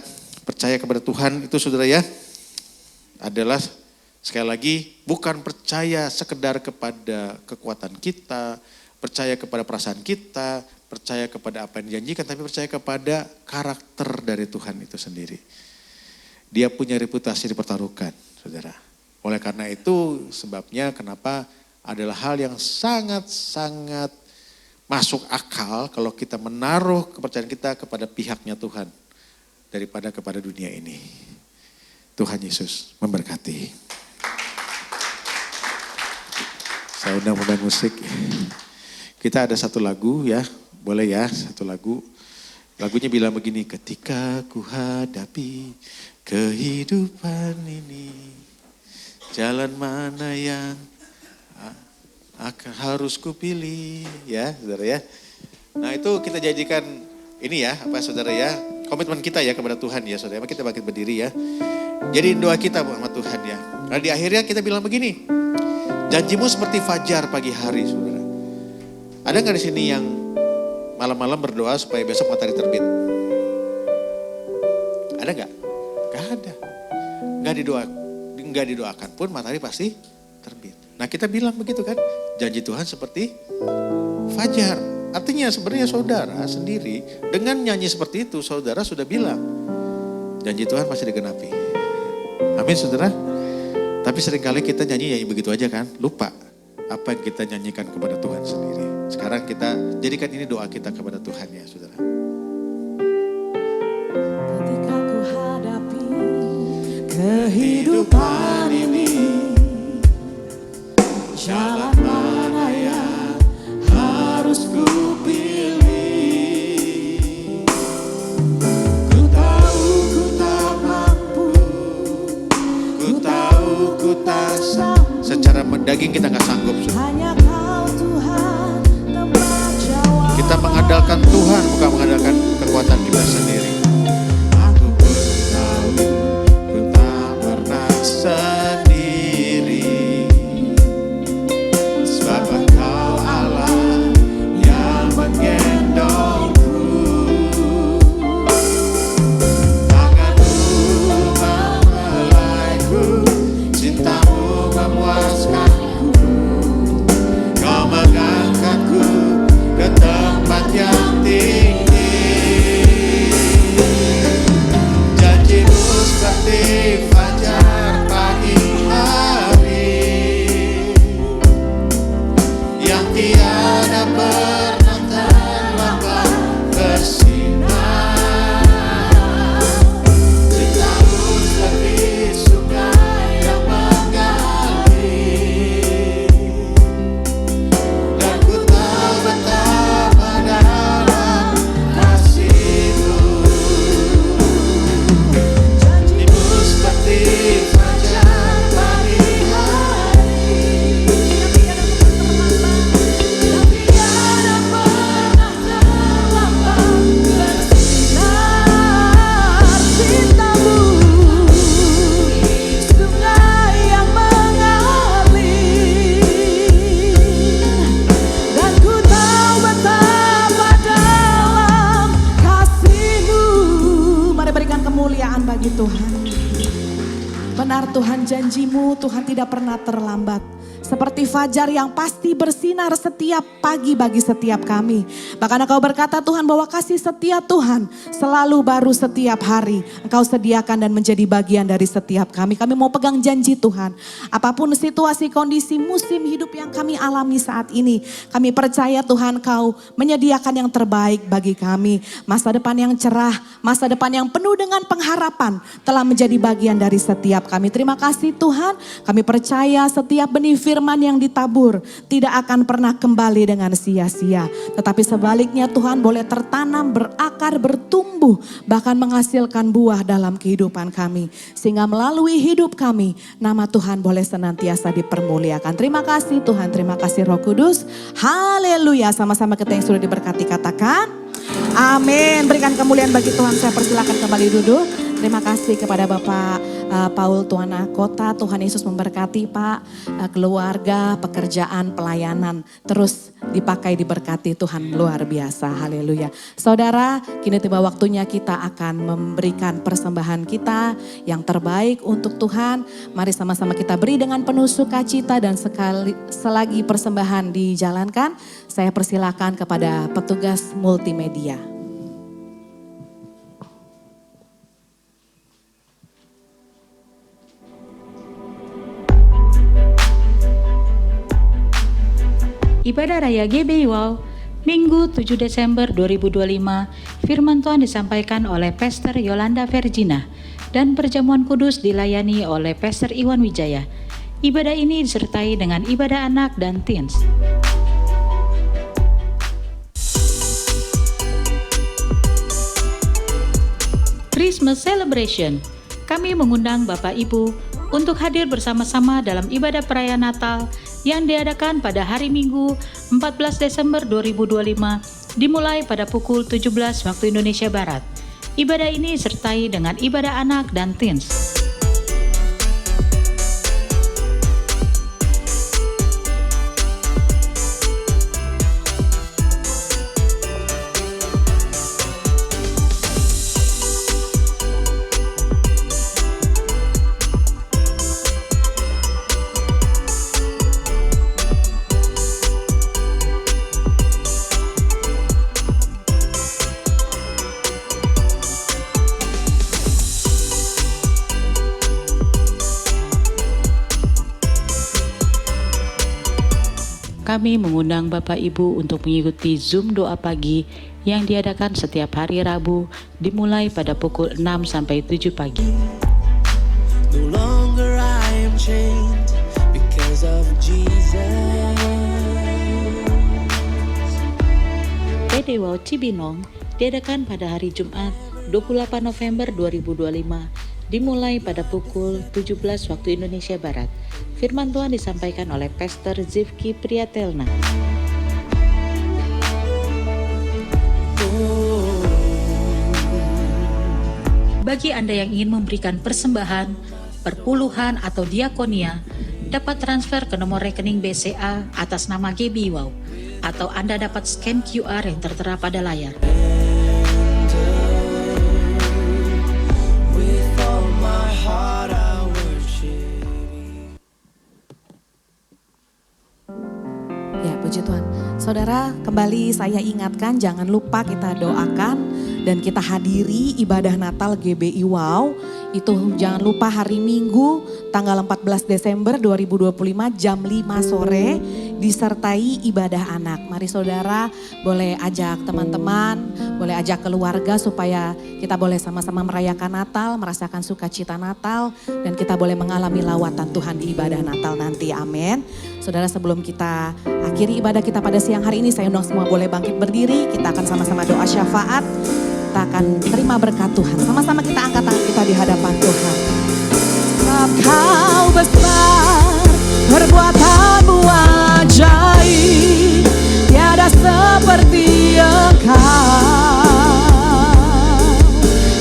percaya kepada Tuhan itu saudara ya adalah sekali lagi bukan percaya sekedar kepada kekuatan kita, percaya kepada perasaan kita, percaya kepada apa yang dijanjikan, tapi percaya kepada karakter dari Tuhan itu sendiri. Dia punya reputasi dipertaruhkan, saudara. Oleh karena itu sebabnya kenapa adalah hal yang sangat-sangat masuk akal kalau kita menaruh kepercayaan kita kepada pihaknya Tuhan daripada kepada dunia ini. Tuhan Yesus memberkati. Saya undang pemain musik. Kita ada satu lagu ya, boleh ya satu lagu. Lagunya bilang begini, ketika ku hadapi kehidupan ini, jalan mana yang harus kupilih ya saudara ya. Nah itu kita jadikan ini ya apa saudara ya, komitmen kita ya kepada Tuhan ya saudara. Kita bangkit berdiri ya. Jadi doa kita sama Tuhan ya. Nah di akhirnya kita bilang begini, janjimu seperti fajar pagi hari saudara. Ada nggak di sini yang malam-malam berdoa supaya besok matahari terbit? Ada nggak? Nggak ada. Nggak didoakan pun matahari pasti terbit. Nah kita bilang begitu kan, janji Tuhan seperti fajar. Artinya sebenarnya saudara sendiri dengan nyanyi seperti itu saudara sudah bilang janji Tuhan pasti digenapi. Amin saudara. Tapi seringkali kita nyanyi begitu aja kan, lupa apa yang kita nyanyikan kepada Tuhan sendiri. Sekarang kita jadikan ini doa kita kepada Tuhan ya saudara. Ketika ku hadapi kehidupan ini, jalan mana yang harus ku pilih? Ku tahu ku tak mampu, ku tahu ku tak sanggup. Secara daging kita nggak sanggup. Hanya Kau Tuhan tempat jawab. Kita mengandalkan Tuhan bukan mengandalkan kekuatan kita sendiri. Aku pun tahu ku tak pernah sendiri. Sebab Engkau Allah yang menggendongku. Tanganmu membelaiku, cintamu memuaskanku. Kau mengangkatku ke tempat yang tinggi. Janjimu seperti fajar pagi hari yang tiada pernah terlambat bersinar. Cintamu seperti sungai yang mengalir, dan ku tahu betapa dalam kasih-Mu. Janji-Mu seperti fajar pagi hari yang tiada pernah terlambat bersinar. Cinta-Mu sungai yang mengalir, dan ku tahu betapa dalam kasih-Mu. Mari berikan kemuliaan bagi Tuhan. Benar Tuhan, janji-Mu Tuhan tidak pernah terlambat. Seperti fajar yang pasti bersinar setiap pagi bagi setiap kami. Bahkan Engkau berkata Tuhan bahwa kasih setia Tuhan selalu baru setiap hari. Engkau sediakan dan menjadi bagian dari setiap kami. Kami mau pegang janji Tuhan. Apapun situasi, kondisi, musim hidup yang kami alami saat ini, kami percaya Tuhan Kau menyediakan yang terbaik bagi kami. Masa depan yang cerah, masa depan yang penuh dengan pengharapan telah menjadi bagian dari setiap kami. Terima kasih Tuhan, kami percaya setiap benih firman yang ditabur tidak akan pernah kembali dengan sia-sia. Tetapi sebaliknya Tuhan boleh tertanam, berakar, bertumbuh, bahkan menghasilkan buah dalam kehidupan kami. Sehingga melalui hidup kami, nama Tuhan boleh senantiasa dipermuliakan. Terima kasih Tuhan, terima kasih Roh Kudus. Haleluya, sama-sama kita yang sudah diberkati katakan amin. Berikan kemuliaan bagi Tuhan, saya persilakan kembali duduk. Terima kasih kepada Bapak Paul Tuana Kota. Tuhan Yesus memberkati Pak, keluarga, pekerjaan, pelayanan. Terus dipakai, diberkati Tuhan luar biasa. Haleluya. Saudara, kini tiba waktunya kita akan memberikan persembahan kita yang terbaik untuk Tuhan. Mari sama-sama kita beri dengan penuh sukacita dan selagi persembahan dijalankan, saya persilakan kepada petugas multimedia. Ibadah Raya GBI Wow, Minggu 7 Desember 2025, firman Tuhan disampaikan oleh Pastor Yolanda Vergina dan perjamuan kudus dilayani oleh Pastor Iwan Wijaya. Ibadah ini disertai dengan ibadah anak dan teens. Christmas Celebration, kami mengundang Bapak Ibu untuk hadir bersama-sama dalam ibadah perayaan Natal yang diadakan pada hari Minggu 14 Desember 2025 dimulai pada pukul 17 waktu Indonesia Barat. Ibadah ini disertai dengan ibadah anak dan teens. Kami mengundang Bapak Ibu untuk mengikuti Zoom doa pagi yang diadakan setiap hari Rabu dimulai pada pukul 6 sampai 7 pagi. No longer I am chained because of Jesus. PD Wow Cibinong diadakan pada hari Jumat 28 November 2025 dimulai pada pukul 17 waktu Indonesia Barat. Firman Tuhan disampaikan oleh Pastor Zivki Priyatelna. Bagi Anda yang ingin memberikan persembahan, perpuluhan atau diakonia, dapat transfer ke nomor rekening BCA atas nama GBI Wow, atau Anda dapat scan QR yang tertera pada layar. Ya, puji Tuhan. Saudara, kembali saya ingatkan, jangan lupa kita doakan dan kita hadiri ibadah Natal GBI Wow. Itu jangan lupa hari Minggu tanggal 14 Desember 2025 jam 5 sore disertai ibadah anak. Mari saudara boleh ajak teman-teman, boleh ajak keluarga supaya kita boleh sama-sama merayakan Natal, merasakan sukacita Natal, dan kita boleh mengalami lawatan Tuhan di ibadah Natal nanti. Amin. Saudara, sebelum kita akhiri ibadah kita pada siang hari ini, saya undang semua boleh bangkit berdiri. Kita akan sama-sama doa syafaat. Kita akan terima berkat Tuhan. Sama-sama kita angkat tangan kita di hadapan Tuhan. Sebab Kau besar, perbuatanmu ajaib, tiada seperti Engkau,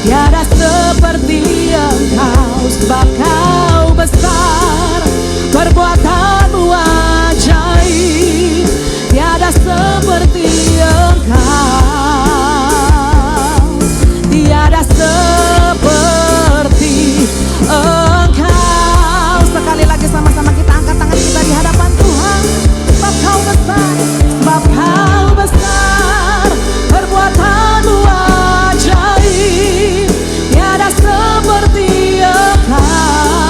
tiada seperti Engkau. Sebab Kau besar, perbuatanmu ajaib, tiada seperti Engkau, tiada seperti Engkau. Sekali lagi sama-sama kita angkat tangan kita di hadapan Tuhan. Sebab Kau besar, sebab Kau besar, perbuatanmu ajaib, tiada seperti Engkau,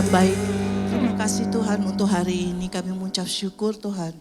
yang baik. Terima kasih Tuhan untuk hari ini kami mengucap syukur Tuhan.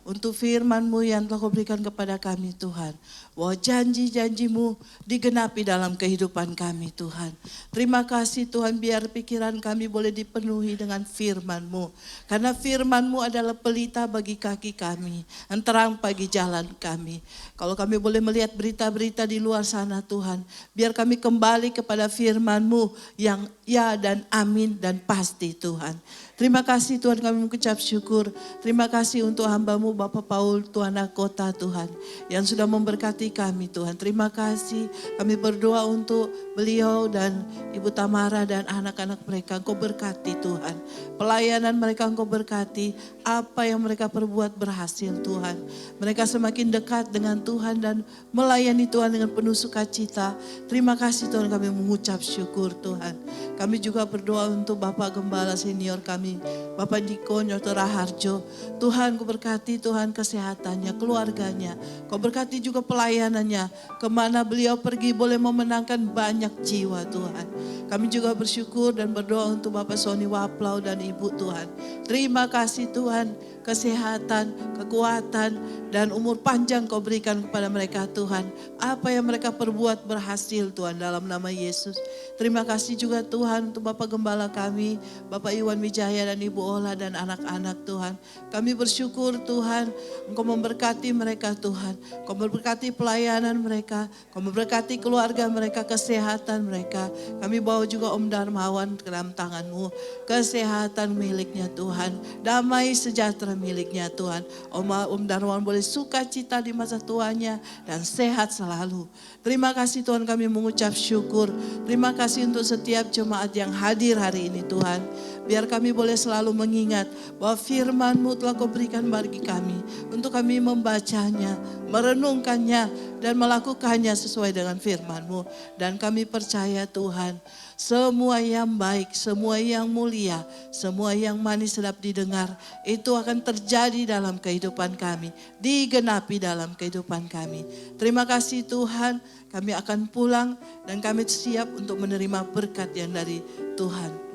Untuk firman-Mu yang telah Kau berikan kepada kami Tuhan. Bahwa janji-janji-Mu digenapi dalam kehidupan kami Tuhan. Terima kasih Tuhan biar pikiran kami boleh dipenuhi dengan firman-Mu. Karena firman-Mu adalah pelita bagi kaki kami. Dan terang bagi jalan kami. Kalau kami boleh melihat berita-berita di luar sana Tuhan. Biar kami kembali kepada firman-Mu yang ya dan amin dan pasti Tuhan. Terima kasih Tuhan kami mengucap syukur. Terima kasih untuk hamba-Mu Bapak Paul Tuhan Kota Tuhan. Yang sudah memberkati kami Tuhan. Terima kasih kami berdoa untuk beliau dan Ibu Tamara dan anak-anak mereka. Engkau berkati Tuhan. Pelayanan mereka Engkau berkati. Apa yang mereka perbuat berhasil Tuhan. Mereka semakin dekat dengan Tuhan dan melayani Tuhan dengan penuh sukacita. Terima kasih Tuhan kami mengucap syukur Tuhan. Kami juga berdoa untuk Bapak Gembala senior kami. Bapak Diko Nyoto Raharjo, Tuhan Kau berkati Tuhan kesehatannya, keluarganya. Kau berkati juga pelayanannya, kemana beliau pergi boleh memenangkan banyak jiwa Tuhan. Kami juga bersyukur dan berdoa untuk Bapak Sony Waplau dan Ibu Tuhan. Terima kasih Tuhan, kesehatan, kekuatan, dan umur panjang Kau berikan kepada mereka Tuhan. Apa yang mereka perbuat berhasil Tuhan dalam nama Yesus. Terima kasih juga Tuhan untuk Bapak Gembala kami, Bapak Iwan Wijaya dan Ibu Ola dan anak-anak Tuhan. Kami bersyukur Tuhan, Engkau memberkati mereka Tuhan. Engkau memberkati pelayanan mereka, Engkau memberkati keluarga mereka, kesehatan mereka. Kami bawa juga Om Darmawan ke dalam tangan-Mu. Kesehatan miliknya Tuhan, damai sejahtera miliknya Tuhan. Om Darmawan boleh sukacita di masa tuanya dan sehat selalu. Terima kasih Tuhan kami mengucap syukur. Terima kasih untuk setiap jemaat yang hadir hari ini Tuhan. Biar kami boleh selalu mengingat bahwa firman-Mu telah Kau berikan bagi kami. Untuk kami membacanya, merenungkannya dan melakukannya sesuai dengan firman-Mu. Dan kami percaya Tuhan, semua yang baik, semua yang mulia, semua yang manis sedap didengar, itu akan terjadi dalam kehidupan kami, digenapi dalam kehidupan kami. Terima kasih Tuhan, kami akan pulang dan kami siap untuk menerima berkat yang dari Tuhan.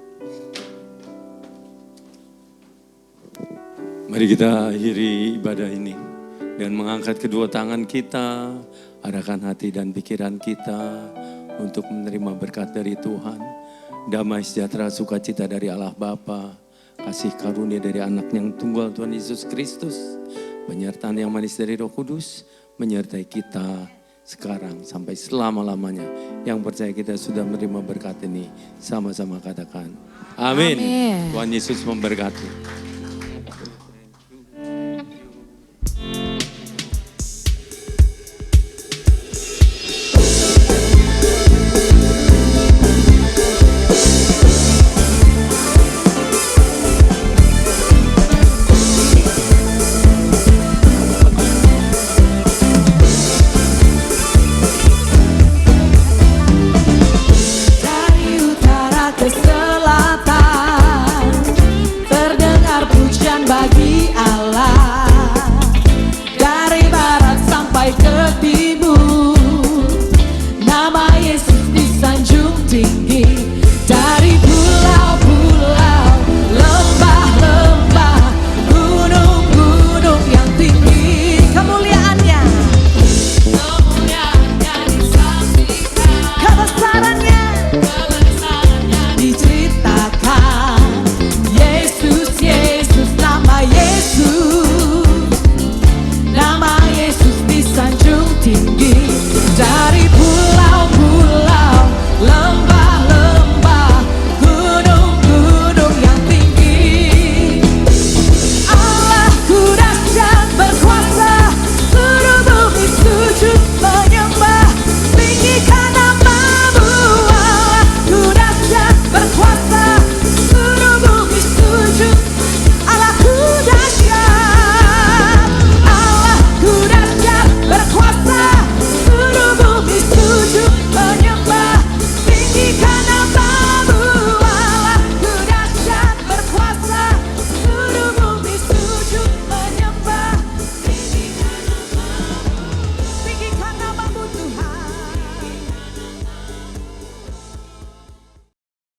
Mari kita akhiri ibadah ini dengan mengangkat kedua tangan kita, arahkan hati dan pikiran kita untuk menerima berkat dari Tuhan. Damai sejahtera sukacita dari Allah Bapa, kasih karunia dari anak yang tunggal Tuhan Yesus Kristus, penyertaan yang manis dari Roh Kudus, menyertai kita sekarang sampai selama-lamanya. Yang percaya kita sudah menerima berkat ini, sama-sama katakan amin. Tuhan Yesus memberkati. Bagi Allah, dari barat sampai ke timur.